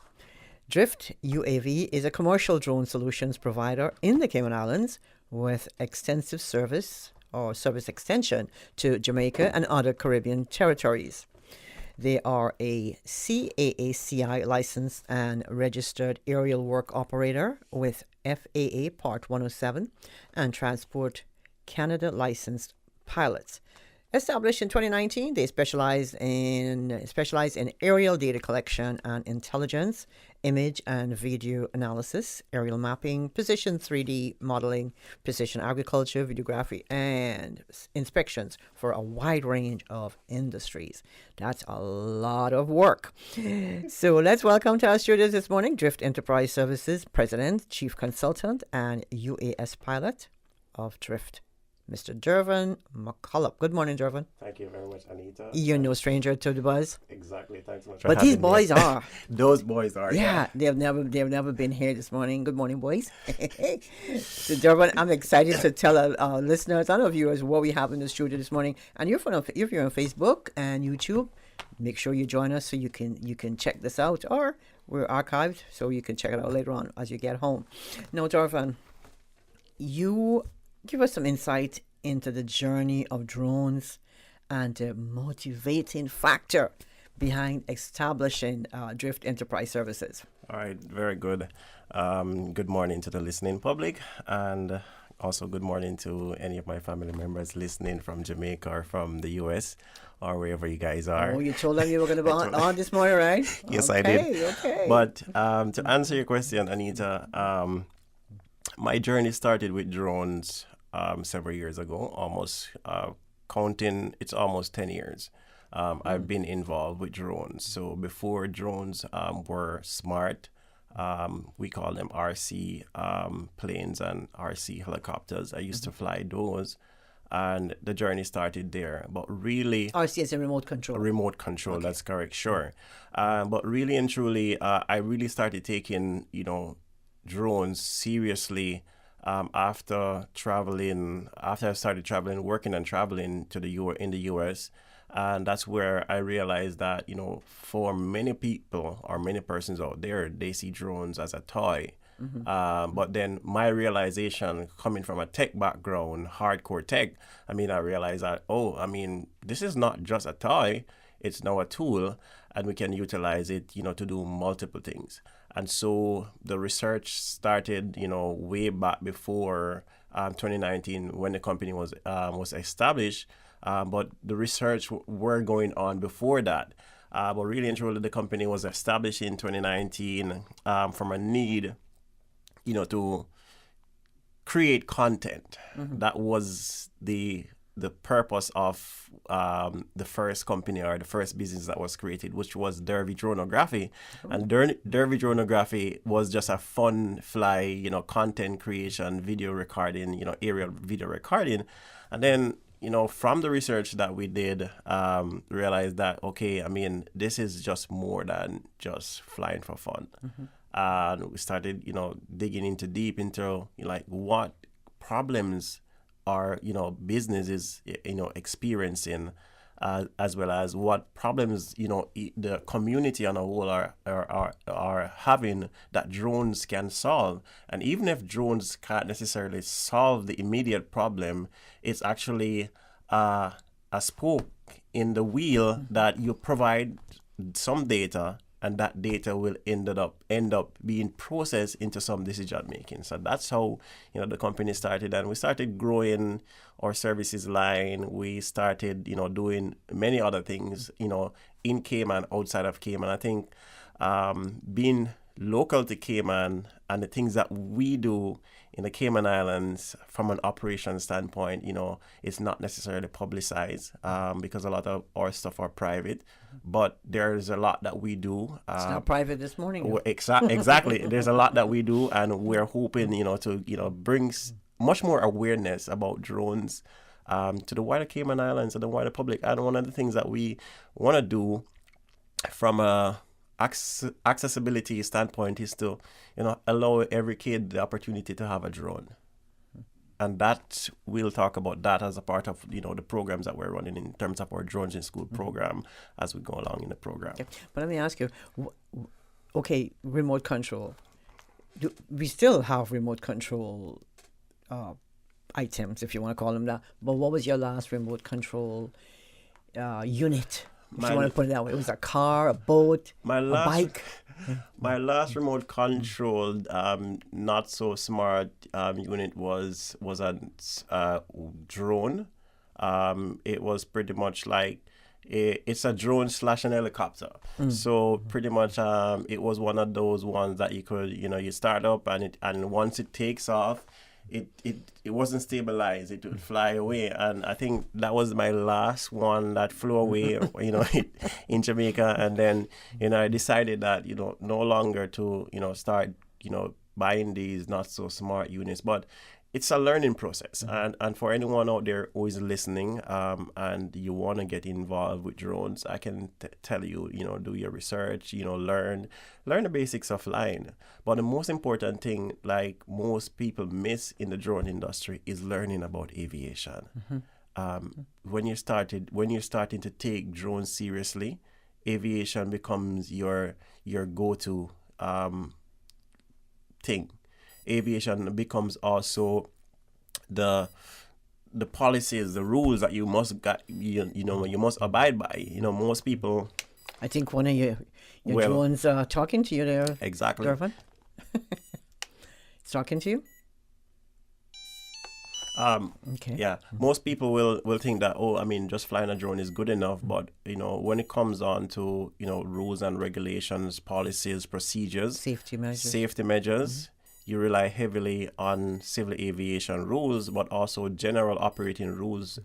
Drift UAV is a commercial drone solutions provider in the Cayman Islands with extensive service or service extension to Jamaica and other Caribbean territories. They are a CAACI licensed and registered aerial work operator with FAA Part 107 and Transport Canada licensed pilots. Established in 2019, they specialize in aerial data collection and intelligence, image and video analysis, aerial mapping, precision 3D modeling, precision agriculture, videography, and inspections for a wide range of industries. That's a lot of work. So let's welcome to our studios this morning Drift Enterprise Services President, Chief Consultant, and UAS Pilot of Drift, Mr. Dervin McCullough. Good morning, Dervin. Thank you very much, Anita. You're no stranger to the buzz. Exactly. Thanks so much. But these boys are. Those boys are. Yeah, they've never been here this morning. Good morning, boys. So, Dervin, I'm excited to tell our listeners and our viewers what we have in the studio this morning. And if you're on Facebook and YouTube, make sure you join us so you can check this out. Or we're archived, so you can check it out later on as you get home. Now, Dervin, you give us some insight into the journey of drones and the motivating factor behind establishing Drift Enterprise Services. All right, very good. Good morning to the listening public, and also good morning to any of my family members listening from Jamaica or from the U.S. or wherever you guys are. Oh, you told them you were going to be on this morning, right? Yes, okay, I did. Okay. But to answer your question, Anita, my journey started with drones several years ago, almost counting, it's almost 10 years. I've been involved with drones. So before drones were smart, we call them RC planes and RC helicopters. I used to fly those, and the journey started there. But really... RC is a remote control. Remote control, okay. That's correct, sure. But really and truly, I really started taking, drones seriously after I started traveling, working and traveling in the U.S. And that's where I realized that, for many people or many persons out there, they see drones as a toy. But then my realization, coming from a tech background, hardcore tech, I realized that, this is not just a toy, it's now a tool, and we can utilize it, to do multiple things. And so the research started, way back before 2019 when the company was established. But the research were going on before that. But really and truly, the company was established in 2019 from a need, to create content. That was the purpose of the first company or the first business that was created, which was Derby Dronography. And Derby Dronography was just a fun fly, content creation, video recording, aerial video recording. And then, from the research that we did, realized that, this is just more than just flying for fun. And we started, digging deep into what problems our businesses experiencing, as well as what problems the community on a whole are having that drones can solve. And even if drones can't necessarily solve the immediate problem, it's actually a spoke in the wheel that you provide some data, and that data will end up being processed into some decision making. So that's how the company started, and we started growing our services line. We started doing many other things in Cayman, outside of Cayman. I think being local to Cayman and the things that we do in the Cayman Islands from an operation standpoint, it's not necessarily publicized because a lot of our stuff are private, but there's a lot that we do. It's not private this morning. Exactly. There's a lot that we do, and we're hoping, to bring much more awareness about drones to the wider Cayman Islands and the wider public. And one of the things that we want to do from a accessibility standpoint is to allow every kid the opportunity to have a drone, and that we'll talk about that as a part of the programs that we're running in terms of our drones in school program as we go along in the program. Okay. But let me ask you, remote control, we still have remote control items, if you want to call them that, but what was your last remote control unit? If you want to put it that way, it was a car, a boat, a bike. My last remote controlled, not so smart unit was a drone. It was pretty much like it's a drone / an helicopter. So pretty much it was one of those ones that you could you start up and once it takes off, it wasn't stabilized. It would fly away, and I think that was my last one that flew away, in Jamaica. And then I decided that no longer to start buying these not so smart units, but it's a learning process. And for anyone out there who is listening, and you want to get involved with drones, I can tell you, do your research, learn the basics of flying. But the most important thing, like most people miss in the drone industry, is learning about aviation. When you're starting to take drones seriously, aviation becomes your go-to thing. Aviation becomes also the policies, the rules that you must you must abide by. Most people. I think one of your drones talking to you there. Exactly. Dervin. It's talking to you. Okay. Yeah. Most people will think that just flying a drone is good enough, but when it comes on to rules and regulations, policies, procedures, safety measures. You rely heavily on civil aviation rules, but also general operating rules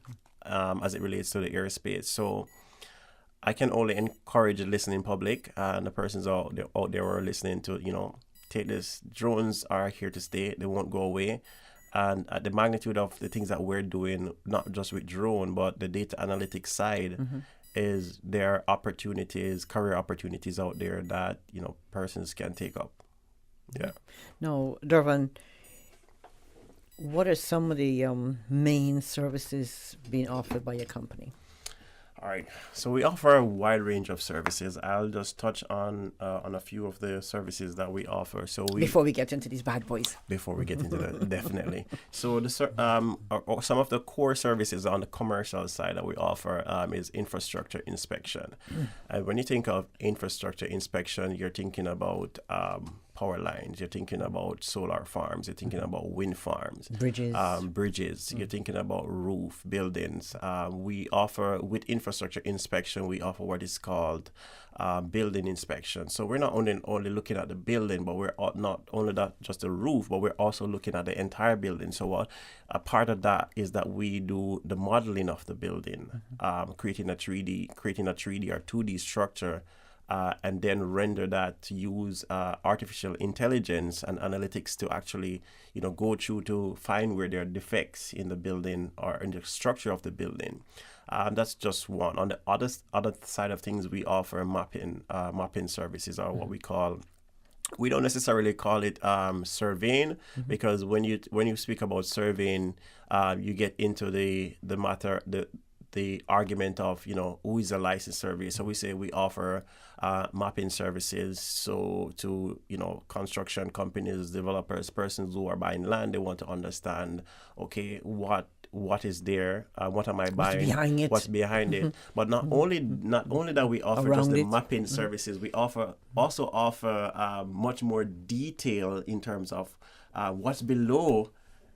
as it relates to the airspace. So I can only encourage the listening public and the persons out there who are listening to, take this. Drones are here to stay. They won't go away. And at the magnitude of the things that we're doing, not just with drone, but the data analytics side, is there are career opportunities out there that, persons can take up. Yeah. Now, Dervin, what are some of the main services being offered by your company? All All right. So we offer a wide range of services. I'll just touch on a few of the services that we offer. So before we get into these bad boys. Before we get into that, definitely. So some of the core services on the commercial side that we offer is infrastructure inspection. And when you think of infrastructure inspection, you're thinking about power lines, you're thinking about solar farms, you're thinking about wind farms, bridges, you're thinking about roof buildings. We offer, with infrastructure inspection, we offer what is called building inspection. So we're not only looking at the building, but we're not only that just the roof, but we're also looking at the entire building. So a part of that is that we do the modeling of the building, creating a 3D or 2D structure. And then render that to use artificial intelligence and analytics to actually, go through to find where there are defects in the building or in the structure of the building. That's just one. On the other side of things, we offer mapping services, or what we call. We don't necessarily call it surveying, because when you speak about surveying, you get into the matter the argument of who is a licensed surveyor. So we say we offer mapping services to construction companies, developers, persons who are buying land. They want to understand, okay, what is there, what am I buying, what's behind it. But not only that we offer just the mapping services, we also offer much more detail in terms of what's below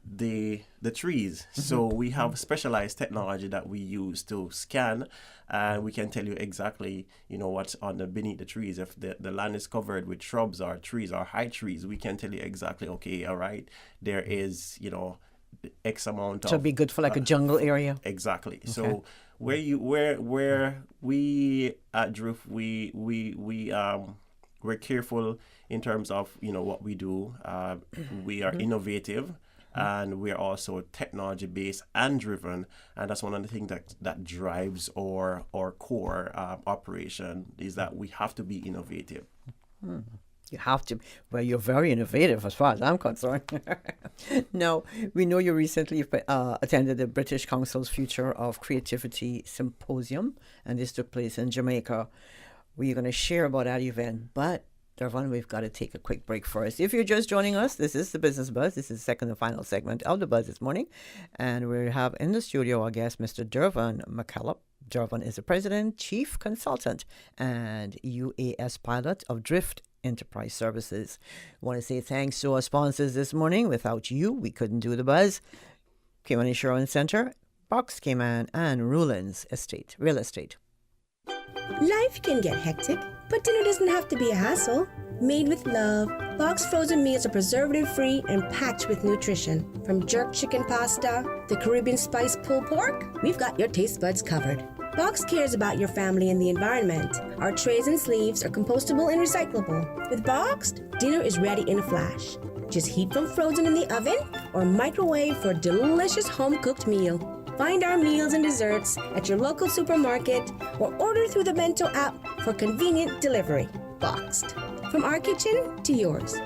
the trees. So we have specialized technology that we use to scan, and we can tell you exactly what's beneath the trees. If the land is covered with shrubs or trees or high trees, we can tell you exactly, okay, all right, there is X amount of, so it'd be good for like a jungle area. Exactly. Okay. So where we at Drift, we're careful in terms of what we do. We are innovative. And we're also technology-based and driven, and that's one of the things that drives our core operation, is that we have to be innovative. You have to. Well, you're very innovative as far as I'm concerned. Now, we know you recently attended the British Council's Future of Creativity Symposium, and this took place in Jamaica. We're going to share about that event, but Dervon, we've got to take a quick break first. If you're just joining us, this is the Business Buzz. This is the second and final segment of the Buzz this morning. And we have in the studio our guest, Mr. Dervon McCallop. Dervon is the President, Chief Consultant, and UAS Pilot of Drift Enterprise Services. I want to say thanks to our sponsors this morning. Without you, we couldn't do the Buzz. Cayman Insurance Center, Box Cayman, and Rulins Real Estate. Life can get hectic, but dinner doesn't have to be a hassle. Made with love, Box frozen meals are preservative-free and packed with nutrition. From jerk chicken pasta, the Caribbean spice pulled pork, we've got your taste buds covered. Box cares about your family and the environment. Our trays and sleeves are compostable and recyclable. With Boxed, dinner is ready in a flash. Just heat from frozen in the oven or microwave for a delicious home-cooked meal. Find our meals and desserts at your local supermarket or order through the Bento app for convenient delivery. Boxed. From our kitchen to yours.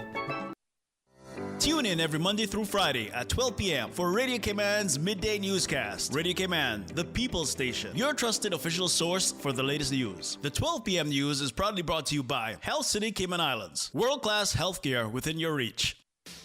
Tune in every Monday through Friday at 12 p.m. for Radio Cayman's Midday Newscast. Radio Cayman, the People's Station, your trusted official source for the latest news. The 12 p.m. news is proudly brought to you by Health City Cayman Islands. World-class healthcare within your reach.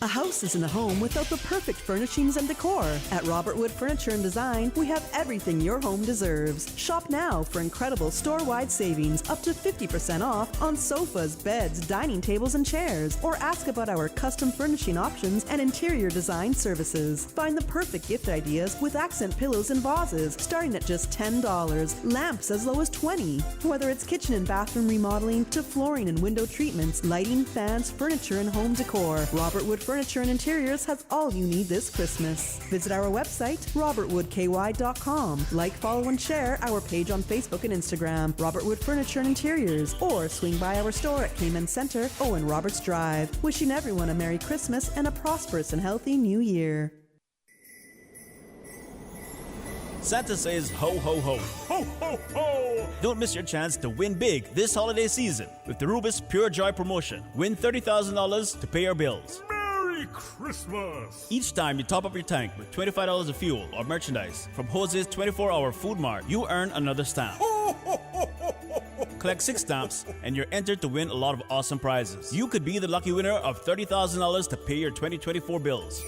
A house isn't a home without the perfect furnishings and decor. At Robert Wood Furniture and Design, we have everything your home deserves. Shop now for incredible store-wide savings, up to 50% off on sofas, beds, dining tables, and chairs. Or ask about our custom furnishing options and interior design services. Find the perfect gift ideas with accent pillows and vases, starting at just $10. Lamps as low as $20. Whether it's kitchen and bathroom remodeling to flooring and window treatments, lighting, fans, furniture, and home decor, Robert Wood Furniture and Interiors has all you need this Christmas. Visit our website, robertwoodky.com. Like, follow, and share our page on Facebook and Instagram, Robert Wood Furniture and Interiors, or swing by our store at Cayman Center, Owen Roberts Drive. Wishing everyone a Merry Christmas and a prosperous and healthy New Year. Santa says ho, ho, ho. Ho, ho, ho! Don't miss your chance to win big this holiday season with the Rubis Pure Joy promotion. Win $30,000 to pay your bills. Merry Merry Christmas! Each time you top up your tank with $25 of fuel or merchandise from Jose's 24-hour food mart, you earn another stamp. Collect 6 stamps and you're entered to win a lot of awesome prizes. You could be the lucky winner of $30,000 to pay your 2024 bills.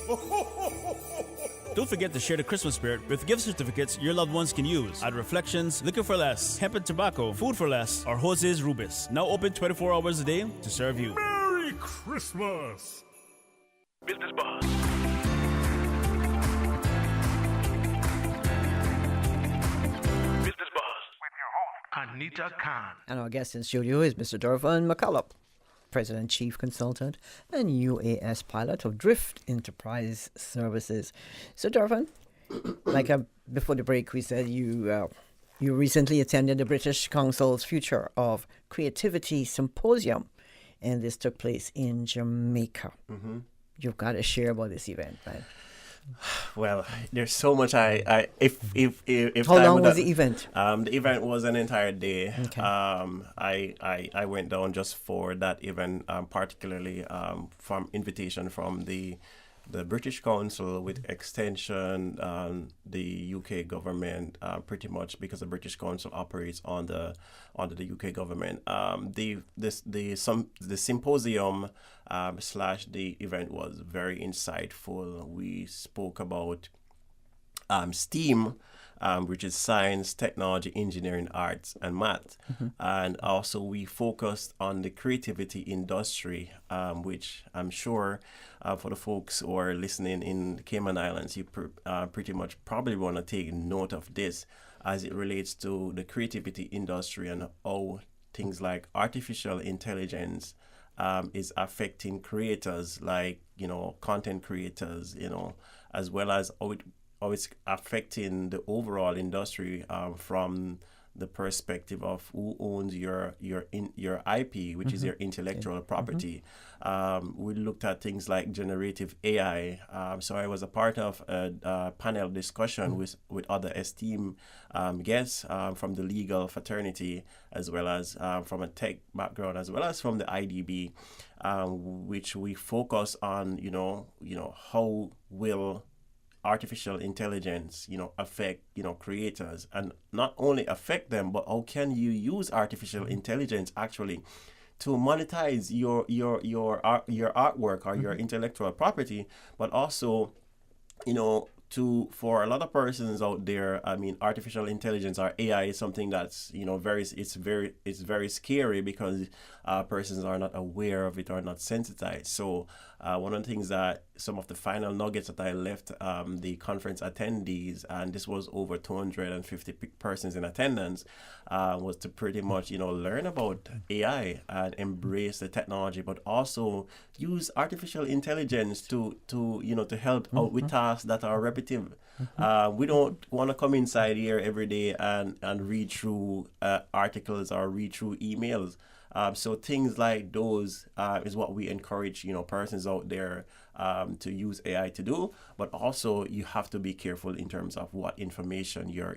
Don't forget to share the Christmas spirit with gift certificates your loved ones can use at Reflections, Liquor for Less, Hemp and Tobacco, Food for Less, or Jose's Rubis. Now open 24 hours a day to serve you. Merry Christmas! Business Boss. Business Boss with your host, Anita Khan. And our guest in studio is Mr. Dorvan McCullough, President, Chief Consultant, and UAS Pilot of Drift Enterprise Services. So, Dorvan, before the break, we said you recently attended the British Council's Future of Creativity Symposium, and this took place in Jamaica. Mm-hmm. You've got to share about this event, man. Well, there's so much. If how long was the event? The event was an entire day. Okay. I went down just for that event, particularly from invitation from the British Council with extension, the UK government, pretty much because the British Council operates under the UK government. The symposium / the event was very insightful. We spoke about STEAM, which is science, technology, engineering, arts, and math. Mm-hmm. And also we focused on the creativity industry, which I'm sure for the folks who are listening in the Cayman Islands, you pretty much probably want to take note of this as it relates to the creativity industry and how things like artificial intelligence is affecting creators, like, content creators, as well as how it's affecting the overall industry from the perspective of who owns your IP, which is your intellectual property. We looked at things like generative AI. So I was a part of a panel discussion with other esteemed guests from the legal fraternity, as well as from a tech background, as well as from the IDB, which we focus on, how will artificial intelligence, affect, creators, and not only affect them, but how can you use artificial intelligence actually to monetize your artwork or your intellectual property, but also, for a lot of persons out there, artificial intelligence or AI is something that's, it's very scary because persons are not aware of it or not sensitized. So one of the things that some of the final nuggets that I left the conference attendees, and this was over 250 persons in attendance, was to pretty much, learn about AI and embrace the technology, but also use artificial intelligence to help out with tasks that are repetitive. We don't want to come inside here every day and read through articles or read through emails. So things like those is what we encourage, persons out there to use AI to do. But also you have to be careful in terms of what information you're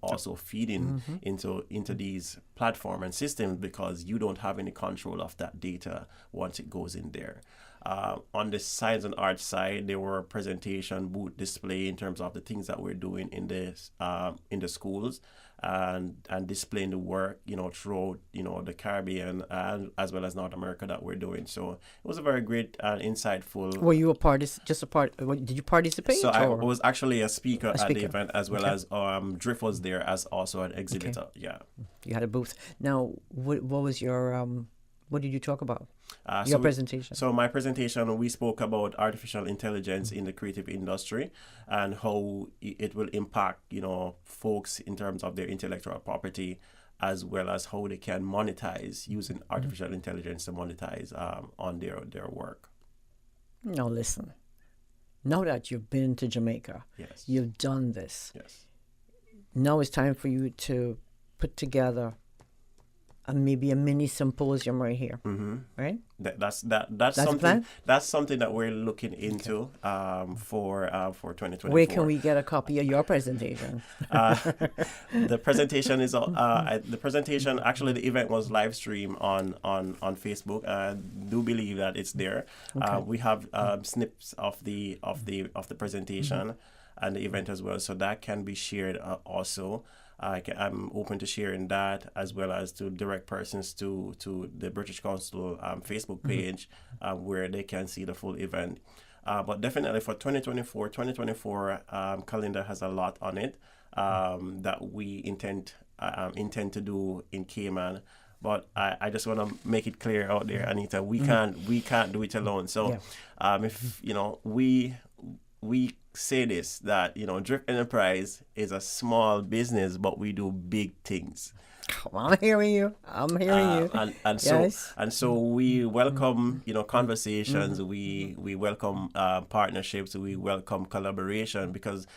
also feeding into these platforms and systems, because you don't have any control of that data once it goes in there. On the science and art side, there were presentation, booth display in terms of the things that we're doing in the schools, and displaying the work, throughout, the Caribbean and as well as North America that we're doing. So it was a very great and insightful. Were you did you participate? So I was actually a speaker at the event, as well as Drift was there as also an exhibitor. Okay. Yeah. You had a booth. Now, what was your what did you talk about? Your presentation. So my presentation, we spoke about artificial intelligence in the creative industry and how it will impact, folks in terms of their intellectual property, as well as how they can monetize using artificial intelligence to monetize on their work. Now listen, now that you've been to Jamaica, yes, you've done this. Yes. Now it's time for you to put together maybe a mini symposium right here, right? That's the something. plan? That's something that we're looking into for 2024. Where can we get a copy of your presentation? The presentation is the presentation. Actually, the event was live streamed on Facebook. I do believe that it's there. We have snips of the presentation and the event as well, so that can be shared also. I'm open to sharing that, as well as to direct persons to the British Council Facebook page where they can see the full event. But definitely for 2024 calendar has a lot on it that we intend to do in Cayman. But I just want to make it clear out there, Anita, we can't do it alone. So if we say this, that Drift Enterprise is a small business, but we do big things. I'm hearing you. And so we welcome conversations. We welcome partnerships. We welcome collaboration, because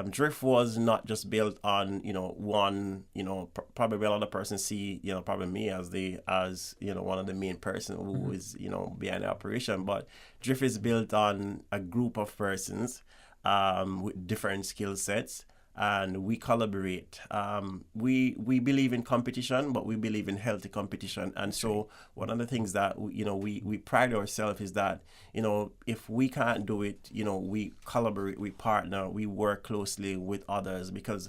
Drift was not just built on one. Probably a lot of persons see probably me as one of the main person who is behind the operation, but Drift is built on a group of persons with different skill sets, and we collaborate. We believe in competition, but we believe in healthy competition. And so one of the things that we pride ourselves is that if we can't do it, we collaborate, we partner, we work closely with others, because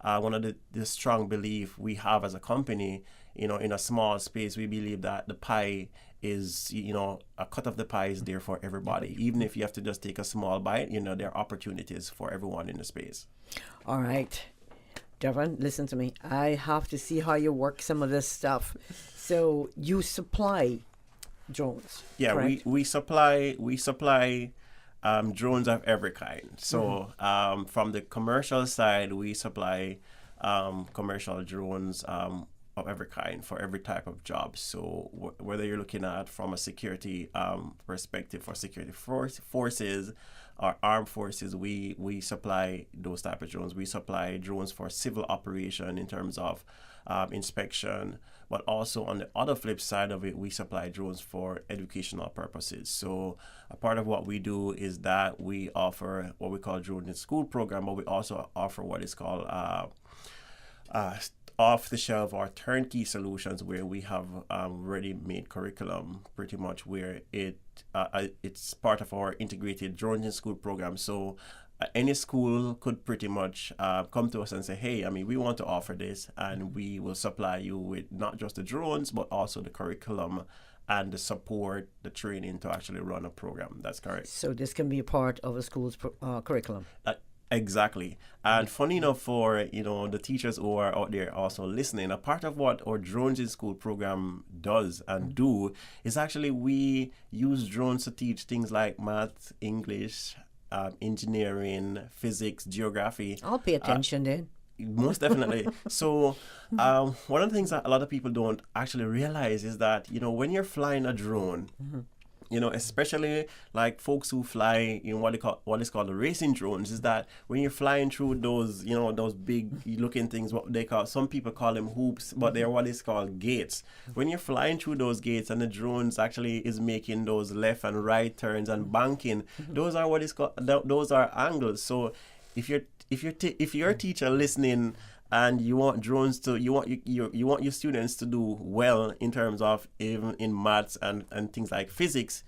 one of the strong belief we have as a company, in a small space, we believe that the pie is, a cut of the pie is there for everybody. Even if you have to just take a small bite, there are opportunities for everyone in the space. All right. Devon, listen to me. I have to see how you work some of this stuff. So you supply drones, yeah, correct? we supply drones of every kind. So from the commercial side, we supply commercial drones of every kind for every type of job. So whether you're looking at from a security perspective, for security forces or armed forces, we supply those type of drones. We supply drones for civil operation in terms of inspection, but also on the other flip side of it, we supply drones for educational purposes. So a part of what we do is that we offer what we call drone in school program, but we also offer what is called off-the-shelf or turnkey solutions, where we have ready-made curriculum, pretty much, where it's part of our integrated drones in school program. So any school could pretty much come to us and say, hey, we want to offer this, and we will supply you with not just the drones, but also the curriculum and the support, the training to actually run a program. That's correct. So this can be a part of a school's curriculum. Exactly. And funny enough, for the teachers who are out there also listening, a part of what our drones in school program does and do is actually we use drones to teach things like math, English, engineering, physics, geography. I'll pay attention then. Most definitely. So one of the things that a lot of people don't actually realize is that when you're flying a drone, especially like folks who fly in what is called the racing drones, is that when you're flying through those, those big looking things, some people call them hoops, but they're what is called gates. When you're flying through those gates and the drones actually is making those left and right turns and banking, those are what is called, those are angles. So if you're a teacher listening, and you want drones to, you want your students to do well in terms of even in maths and things like physics,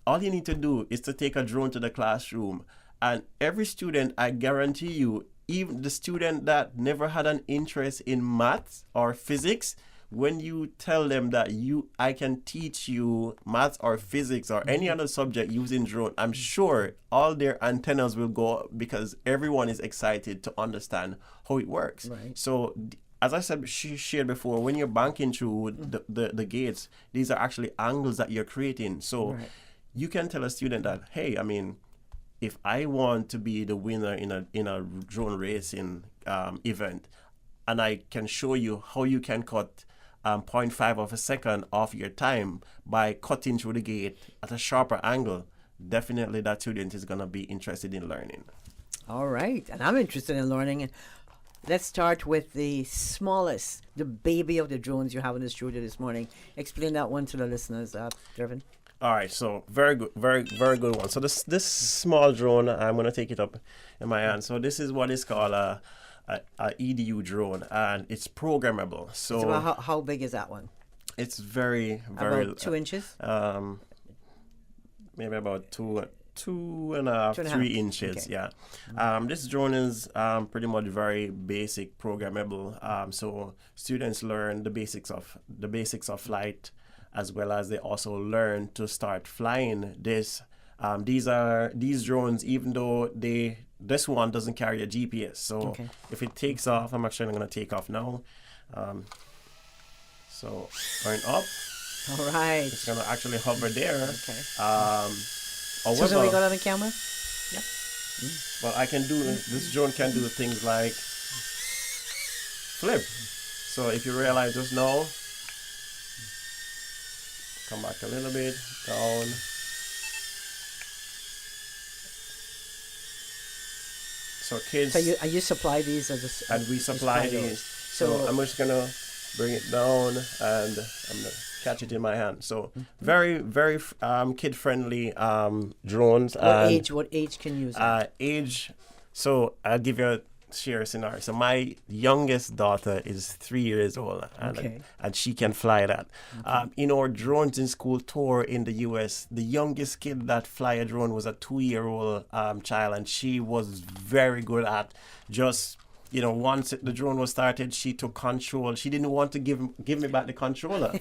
all you need to do is to take a drone to the classroom, and every student, I guarantee you, even the student that never had an interest in maths or physics, when you tell them that I can teach you maths or physics or any other subject using drone, I'm sure all their antennas will go up, because everyone is excited to understand how it works. Right. So as I said, shared before, when you're banking through the gates, these are actually angles that you're creating. So you can tell a student that, hey, if I want to be the winner in a drone racing event, and I can show you how you can cut 0.5 of a second off your time by cutting through the gate at a sharper angle, definitely that student is going to be interested in learning. All right. And I'm interested in learning. let's start with the smallest, the baby of the drones you have in the studio this morning. Explain that one to the listeners, Dervin. All right, so very good, very good one. So this small drone, I'm gonna take it up in my hand. So this is what is called a EDU drone, and it's programmable. So how big is that one? It's very about 2 inches. Maybe about two and a half, 3 inches. Okay. Yeah. This drone is pretty much very basic, programmable. So students learn the basics of flight, as well as they also learn to start flying this. These drones, even though this one doesn't carry a GPS. So if it takes off, I'm actually going to take off now. So going up. All right. It's going to actually hover there. Okay. However, so we got on the camera? Yep. Well, this drone can do things like flip. So if you realize just now, come back a little bit, down. So kids. So you supply these as and we supply these. So I'm just gonna bring it down and I'm gonna catch it in my hand. So very kid friendly drones. What age can you use it? Age. So I'll give you share a scenario. So my youngest daughter is 3 years old, and she can fly that. In our drones in school tour in the US, the youngest kid that fly a drone was a 2-year-old child, and she was very good at just, once the drone was started, she took control. She didn't want to give me back the controller.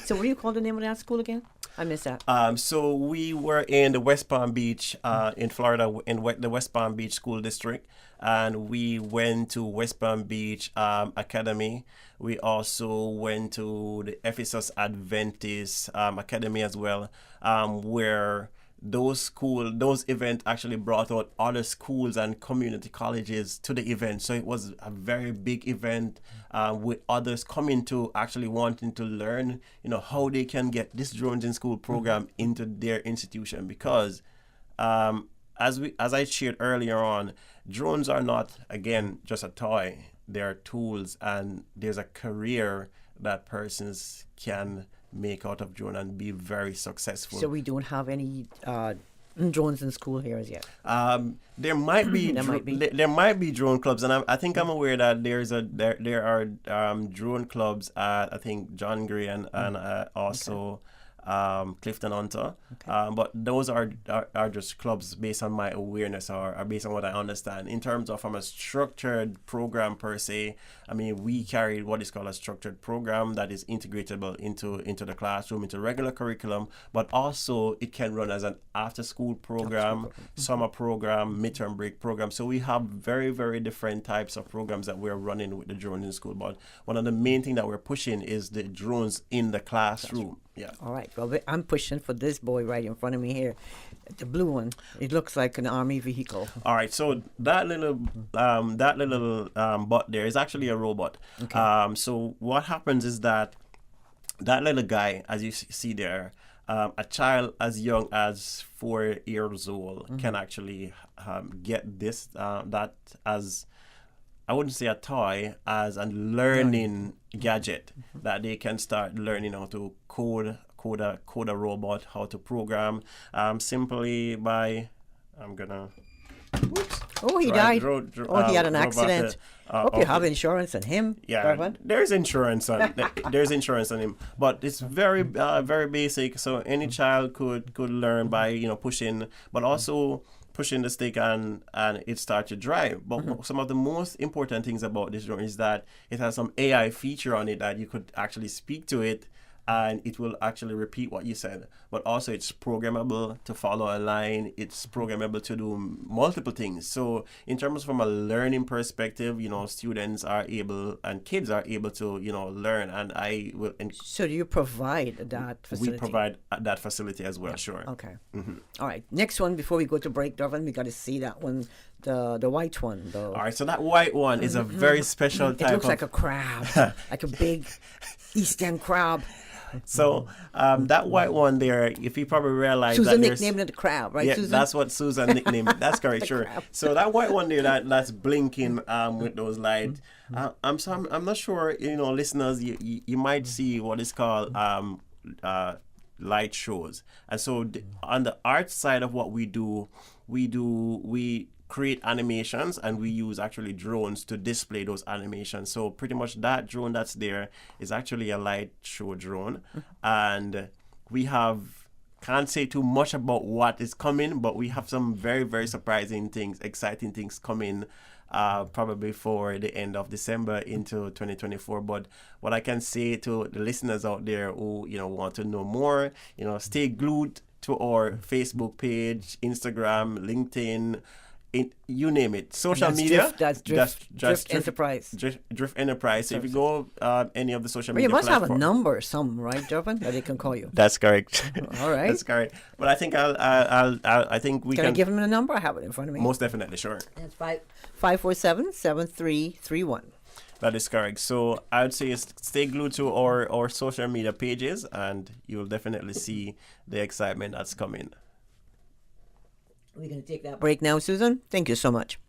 So what do you call the name of that school again? I missed that. So we were in the West Palm Beach in Florida, in the West Palm Beach School District. And we went to West Palm Beach Academy. We also went to the Ephesus Adventist Academy as well, where those events actually brought out other schools and community colleges to the event. So it was a very big event with others coming to actually wanting to learn, how they can get this drones in school program into their institution, because as I shared earlier on, drones are not, again, just a toy. They are tools, and there's a career that persons can make out of drone and be very successful. So we don't have any drones in school here as yet. There might be there might be drone clubs, and I think I'm aware that there are drone clubs at, I think, John Gray and also Clifton Hunter. But those are just clubs based on my awareness or based on what I understand. In terms of from a structured program per se, I mean, we carry what is called a structured program that is integratable into the classroom, into regular curriculum, but also it can run as an after-school program, summer program, midterm break program. So we have very, very different types of programs that we're running with the drones in school. But one of the main things that we're pushing is the drones in the classroom. Yeah. All right. Well, I'm pushing for this boy right in front of me here, the blue one. It looks like an army vehicle. All right. So that little bot there is actually a robot. Okay. So what happens is that little guy, as you see there, a child as young as 4 years old can actually get this that as, I wouldn't say a toy, as a learning gadget that they can start learning how to code a robot, how to program, simply by, I'm gonna. Oops. Oh, he died. He had an accident. Hope you have insurance on him. Yeah, there's insurance on him, but it's very very basic. So any child could learn by pushing, but also pushing the stick and it starts to drive. But some of the most important things about this drone is that it has some AI feature on it that you could actually speak to it and it will actually repeat what you said. But also it's programmable to follow a line. It's programmable to do multiple things. So in terms from a learning perspective, students are able and kids are able to, learn. And I will. So do you provide that facility? We provide that facility as well, sure. Okay. All right. Next one before we go to break, Darvin, we got to see that one, the white one, though. All right. So that white one is a very special type. It looks like a crab, like a big Eastern crab. So that white one there, if you probably realize Susan that nicknamed it the crab, right, yeah, Susan? that's what Susan nicknamed it. That's correct, sure. Crab. So that white one there that's blinking with those lights. I'm not sure, listeners, you might see what is called light shows. And so on the art side of what we do, we create animations, and we use actually drones to display those animations. So pretty much that drone that's there is actually a light show drone. And we can't say too much about what is coming, but we have some very, very surprising things, exciting things coming probably for the end of December into 2024. But what I can say to the listeners out there who want to know more, stay glued to our Facebook page, Instagram, LinkedIn, you name it, social media. Drift Enterprise. Drift Enterprise. So if you go any of the social media you must platforms, have a number, right, Durban, that they can call you. That's correct. All right. That's correct. But I think I think we can. Can I give them the number? I have it in front of me. Most definitely, sure. It's 547-7331. That is correct. So I would say stay glued to our social media pages, and you'll definitely see the excitement that's coming. We're going to take that break now, Susan. Thank you so much.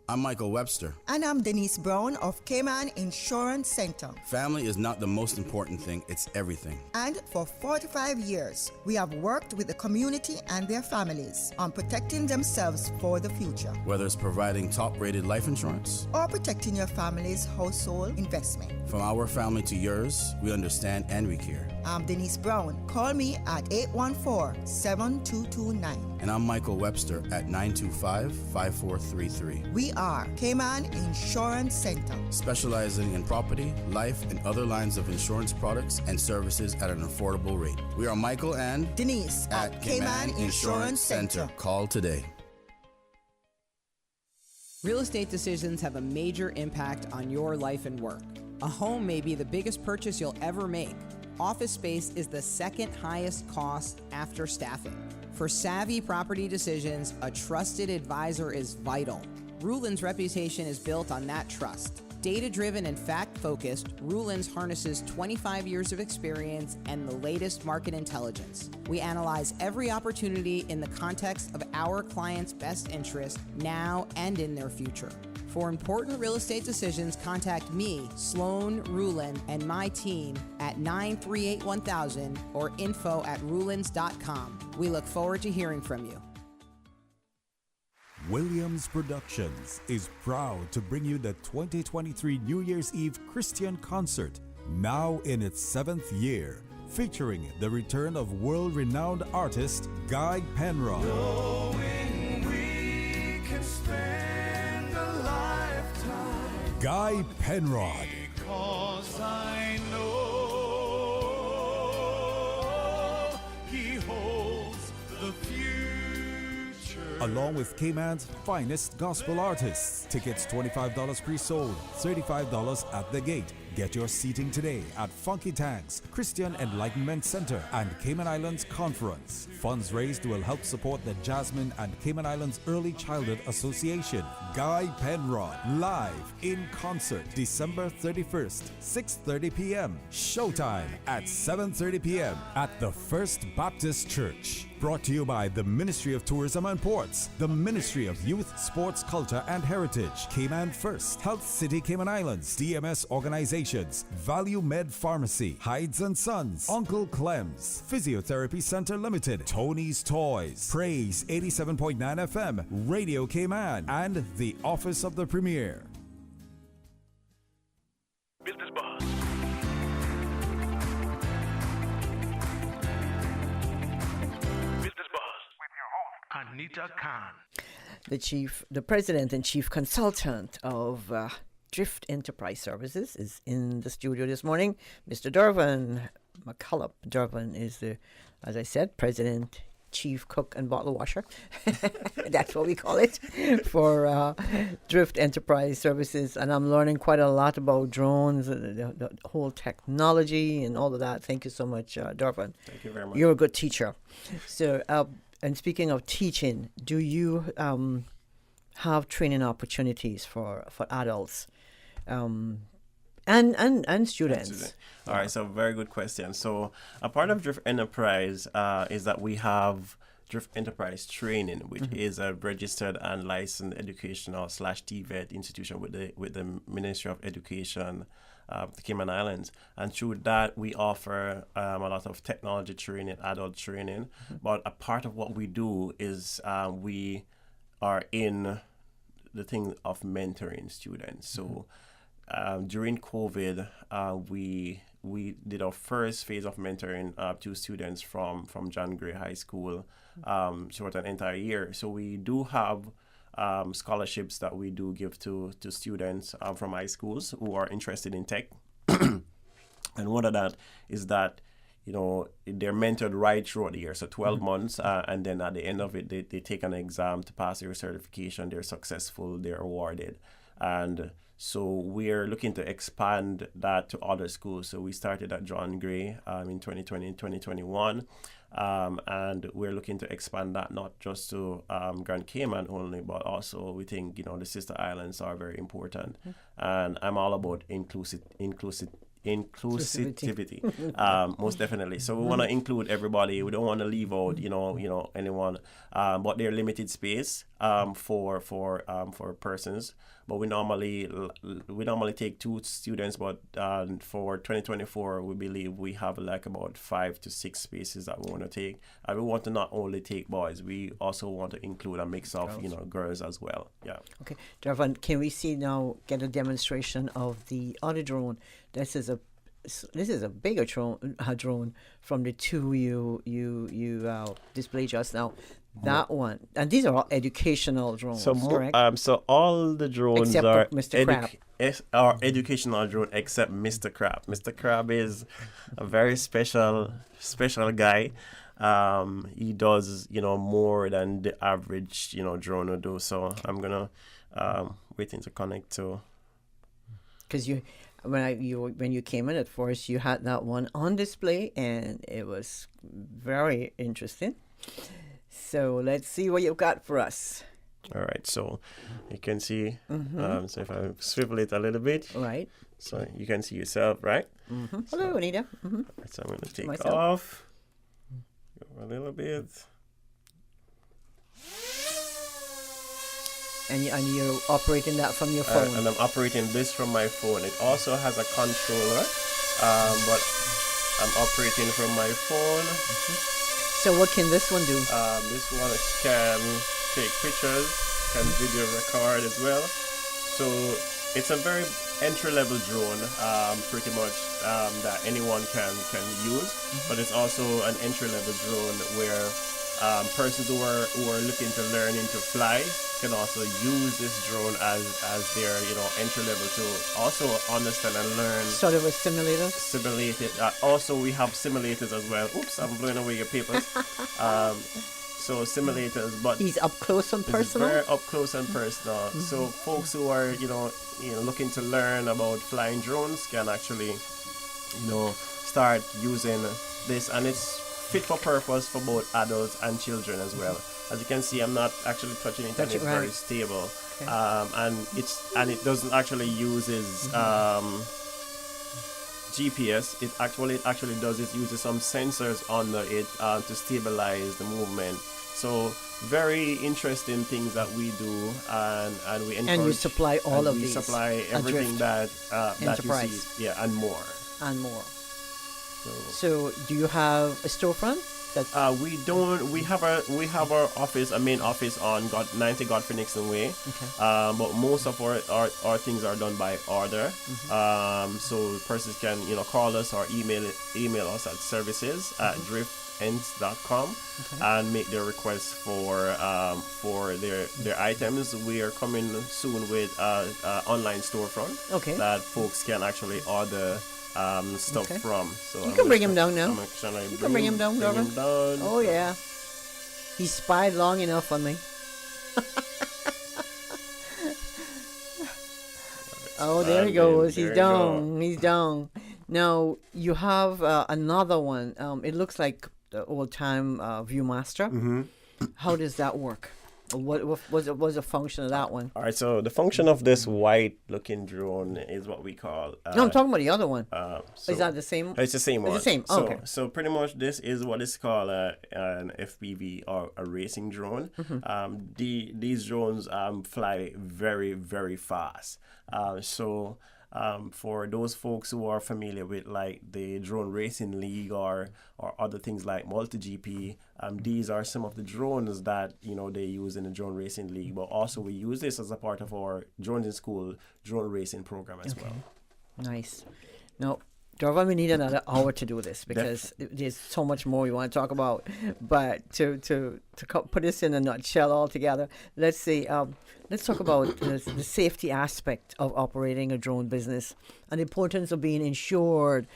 I'm Michael Webster. And I'm Denise Brown of Cayman Insurance Center. Family is not the most important thing, it's everything. And for 45 years, we have worked with the community and their families on protecting themselves for the future. Whether it's providing top-rated life insurance or protecting your family's household investment. From our family to yours, we understand and we care. I'm Denise Brown. Call me at 814-7229. And I'm Michael Webster at 925-5433. We are Cayman Insurance Center, specializing in property, life, and other lines of insurance products and services at an affordable rate. We are Michael and Denise at Cayman Insurance Center. Call today. Real estate decisions have a major impact on your life and work. A home may be the biggest purchase you'll ever make. Office space is the second highest cost after staffing. For savvy property decisions, a trusted advisor is vital. Rulin's reputation is built on that trust. Data-driven and fact-focused, Rulin's harnesses 25 years of experience and the latest market intelligence. We analyze every opportunity in the context of our clients' best interest now and in their future. For important real estate decisions, contact me, Sloan Rulin, and my team at 938-1000 or info@rulins.com. We look forward to hearing from you. Williams Productions is proud to bring you the 2023 New Year's Eve Christian Concert, now in its 7th year, featuring the return of world-renowned artist Guy Penrod. Knowing we can spend a lifetime. Guy Penrod. Because I know he holds the future. Along with Cayman's finest gospel artists. Tickets $25 pre-sold, $35 at the gate. Get your seating today at Funky Tanks, Christian Enlightenment Center, and Cayman Islands Conference. Funds raised will help support the Jasmine and Cayman Islands Early Childhood Association. Guy Penrod, live in concert, December 31st, 6:30 p.m. Showtime at 7:30 p.m. at the First Baptist Church. Brought to you by the Ministry of Tourism and Ports, the Ministry of Youth, Sports, Culture and Heritage, Cayman First, Health City Cayman Islands, DMS Organizations, Value Med Pharmacy, Hydes and Sons, Uncle Clem's, Physiotherapy Center Limited, Tony's Toys, Praise 87.9 FM, Radio Cayman, and the Office of the Premier. Business Buzz. Business Buzz with your host, Anita Khan. The president and chief consultant of Drift Enterprise Services is in the studio this morning. Mr. Durban McCullough. Durban is the, as I said, president, chief cook and bottle washer. That's what we call it for Drift Enterprise Services. And I'm learning quite a lot about drones, the whole technology and all of that. Thank you so much, Durban. Thank you very much. You're a good teacher. So, and speaking of teaching, do you have training opportunities for adults And students. All right, so very good question. So a part of Drift Enterprise is that we have Drift Enterprise Training, which is a registered and licensed educational / TVET institution with the Ministry of Education, the Cayman Islands. And through that, we offer a lot of technology training, adult training. But a part of what we do is we are in the thing of mentoring students. So during COVID, we did our first phase of mentoring to students from John Gray High School throughout an entire year. So we do have scholarships that we do give to students from high schools who are interested in tech. And one of that is that, you know, they're mentored right throughout the year, so 12 months, and then at the end of it, they take an exam to pass their certification. They're successful, they're awarded. And so we're looking to expand that to other schools. So we started at John Gray in 2020 and 2021. And we're looking to expand that not just to Grand Cayman only, but also we think, you know, the sister islands are very important. And I'm all about inclusivity, most definitely. So we want to include everybody. We don't want to leave out, you know, anyone. But they're limited space for persons. But we normally take 2 students. But for 2024, we believe we have like about 5 to 6 spaces that we want to take. And we want to not only take boys, we also want to include a mix of girls as well. Yeah. Okay, Dravan, can we get a demonstration of the other drone? This is a bigger drone from the 2 you displayed just now. That one, and these are all educational drones, correct? So all the drones except are Mr. Crab. Are educational drone except Mr. Crab. Mr. Crab is a very special guy. He does more than the average drone would do. So I'm gonna waiting to connect to. Because when you came in at first, you had that one on display, and it was very interesting. So let's see what you've got for us. All right, so you can see, so if I swivel it a little bit. Right. So you can see yourself, right? So, hello, Anita. So I'm going to take off. Go a little bit. And you're operating that from your phone? And I'm operating this from my phone. It also has a controller, but I'm operating from my phone. So what can this one do? This one can take pictures, can video record as well. So it's a very entry-level drone, pretty much that anyone can use. But it's also an entry-level drone where persons who are looking to learn to fly can also use this drone as their entry level to also understand and learn. Sort of a simulator. Simulated. Also, we have simulators as well. Oops, I'm blowing away your papers. So simulators, but he's up close and personal. Very up close and personal. So folks who are looking to learn about flying drones can actually start using this, and it's fit for purpose for both adults and children as well. As you can see, I'm not actually touching it, and it's very stable. Okay. And it doesn't actually uses GPS. It actually uses some sensors under it to stabilize the movement. So very interesting things that we do, and we encourage. And you supply all of these. We supply everything that you see, and more. And more. So do you have a storefront? We don't. We have our office, a main office on 90 Godfrey Nixon Way. Okay. But most of our things are done by order. So persons can call us or email us at services at driftends.com and make their requests for their items. We are coming soon with online storefront that folks can actually order stuff from. So you can bring him down now. You can bring him down, Norman. Oh yeah, he spied long enough on me. Oh, there he goes. He's down. He's down. Now you have another one. It looks like the old-time ViewMaster. How does that work? What was the function of that one? All right, so the function of this white-looking drone is what we call... no, I'm talking about the other one. So is that the same? It's the same one. It's the same, so, okay. So pretty much this is what is called an FPV or a racing drone. These drones fly very, very fast. For those folks who are familiar with like the Drone Racing League or other things like MultiGP, these are some of the drones that they use in the Drone Racing League. But also we use this as a part of our Drones in School drone racing program as well. Nice. Now, Dorvan, we need another hour to do this because there's so much more we want to talk about. But to put this in a nutshell altogether, let's talk about the safety aspect of operating a drone business and the importance of being insured,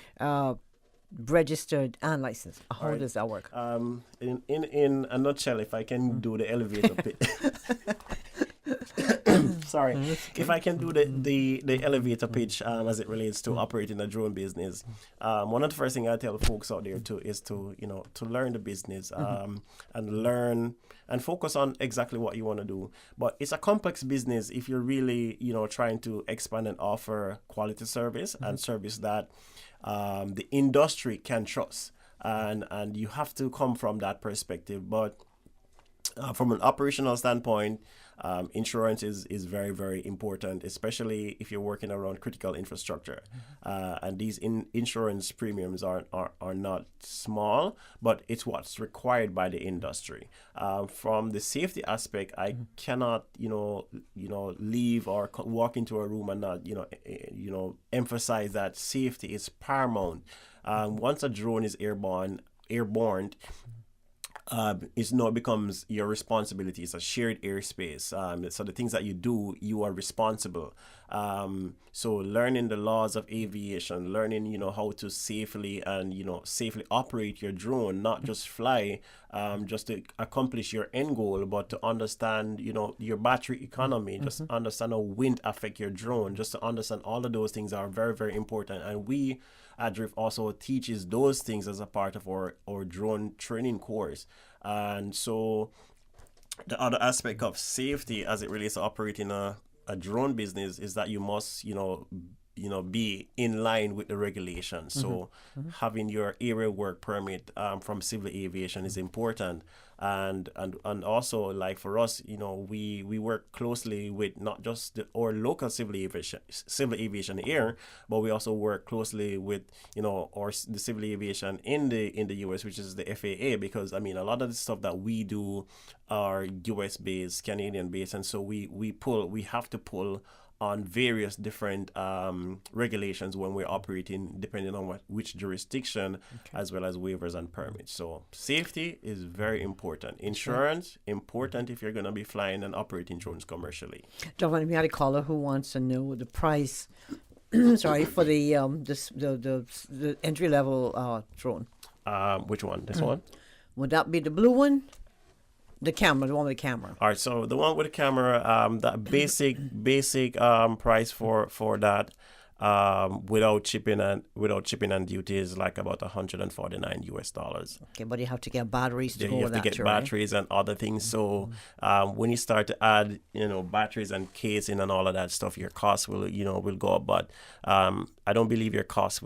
registered, and licensed. How does that work? In a nutshell, if I can do the elevator pitch. Sorry. If I can do the elevator pitch as it relates to operating a drone business, one of the first things I tell folks out there is to learn the business and learn and focus on exactly what you want to do. But it's a complex business if you're really trying to expand and offer quality service and service that the industry can trust, and you have to come from that perspective. But from an operational standpoint, insurance is very, very important, especially if you're working around critical infrastructure. And these insurance premiums are not small, but it's what's required by the industry. From the safety aspect, I cannot, leave or walk into a room and not, emphasize that safety is paramount. Once a drone is airborne, it becomes your responsibility. It's a shared airspace. So the things that you do, you are responsible. So learning the laws of aviation, learning, how to safely operate your drone, not just fly, just to accomplish your end goal, but to understand, your battery economy, just understand how wind affect your drone, just to understand all of those things are very, very important. And we at Drift also teaches those things as a part of our drone training course. And so the other aspect of safety as it relates to operating a drone business is that you must, be in line with the regulations. So having your area work permit from civil aviation is important. And also, like for us, we work closely with not just our local civil aviation here, but we also work closely with the civil aviation in the US, which is the FAA, because a lot of the stuff that we do are US based, Canadian based, and so we have to pull on various different regulations when we're operating, depending on which jurisdiction, as well as waivers and permits. So safety is very important. Insurance, important if you're going to be flying and operating drones commercially. John, we had a caller who wants to know the price, for the entry-level drone. Which one? This one? Would that be the blue one? The camera, the one with the camera. All right, so the one with the camera, that basic price for that, without shipping and duty is like about $149. Okay, but you have to get batteries to go with that. You have to get batteries and other things. So when you start to add, batteries and casing and all of that stuff, your cost will go up. But I don't believe your cost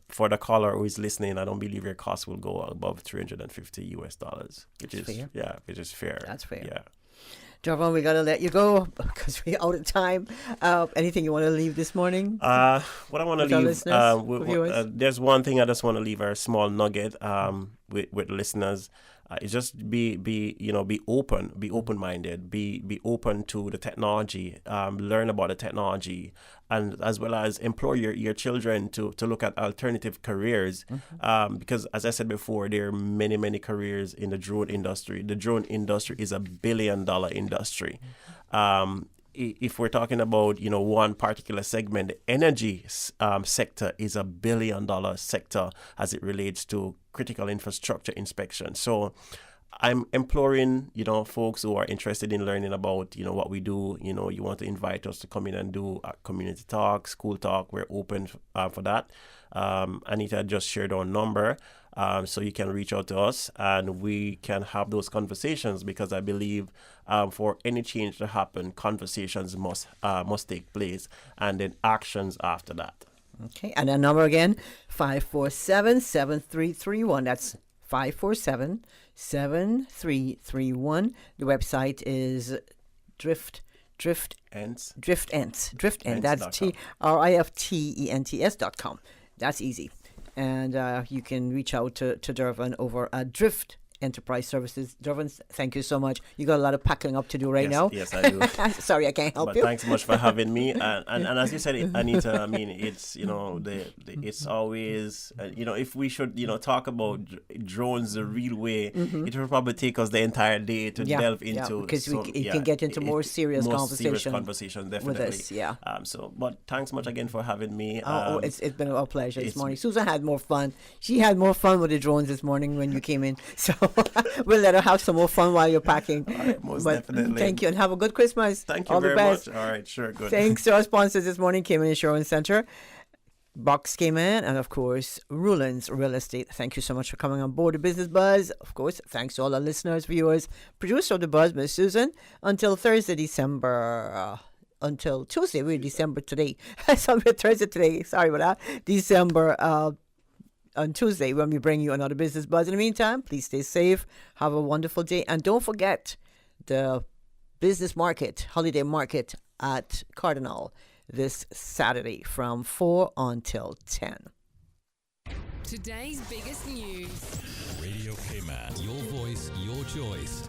for the caller who is listening, I don't believe your cost will go above $350, which is fair. That's fair. Yeah. Jarvan, we got to let you go because we're out of time. Anything you want to leave this morning? What I want to leave, there's one thing I just want to leave, a small nugget with listeners. It's just be open-minded, be open to the technology, learn about the technology, and as well as employ your children to look at alternative careers, because as I said before, there are many careers in the drone industry. The drone industry is a $1 billion industry. If we're talking about one particular segment, the energy sector is a $1 billion sector as it relates to critical infrastructure inspection. So I'm imploring, folks who are interested in learning about, what we do, you want to invite us to come in and do a community talk, school talk. We're open for that. Anita just shared our number, so you can reach out to us and we can have those conversations, because I believe for any change to happen, conversations must take place, and then actions after that. Okay, and that number again, 547-7331. That's 547-7331. The website is Drift Ents. That's TRIFTENTS.com. That's easy. And you can reach out to Dervin over at Drift Enterprise Services. Dervin, thank you so much. You got a lot of packing up to do now. Yes, I do. Sorry, I can't help you. But thanks so much for having me. And as you said, Anita, I mean, it's, it's always, if we should, talk about drones the real way, it will probably take us the entire day to delve into. Because we can get into more serious conversation definitely. With us, But thanks much again for having me. It's been a pleasure this morning. Susan had more fun. She had more fun with the drones this morning when you came in. So we'll let her have some more fun while you're packing. All right, most definitely. Thank you, and have a good Christmas. Thank you All very the best. much. All right, sure, good. Thanks to our sponsors this morning, Cayman Insurance Center, Box Cayman, and of course, Rulans Real Estate. Thank you so much for coming on board the Business Buzz. Of course, thanks to all our listeners, viewers, producer of the Buzz, Miss Susan. Until Tuesday, we're December today. So we're Thursday today. Sorry about that. December on Tuesday when we bring you another Business Buzz. In the meantime, please stay safe. Have a wonderful day. And don't forget the business market, holiday market at Cardinal this Saturday from 4 until 10. Today's biggest news. Radio Cayman, your voice, your choice.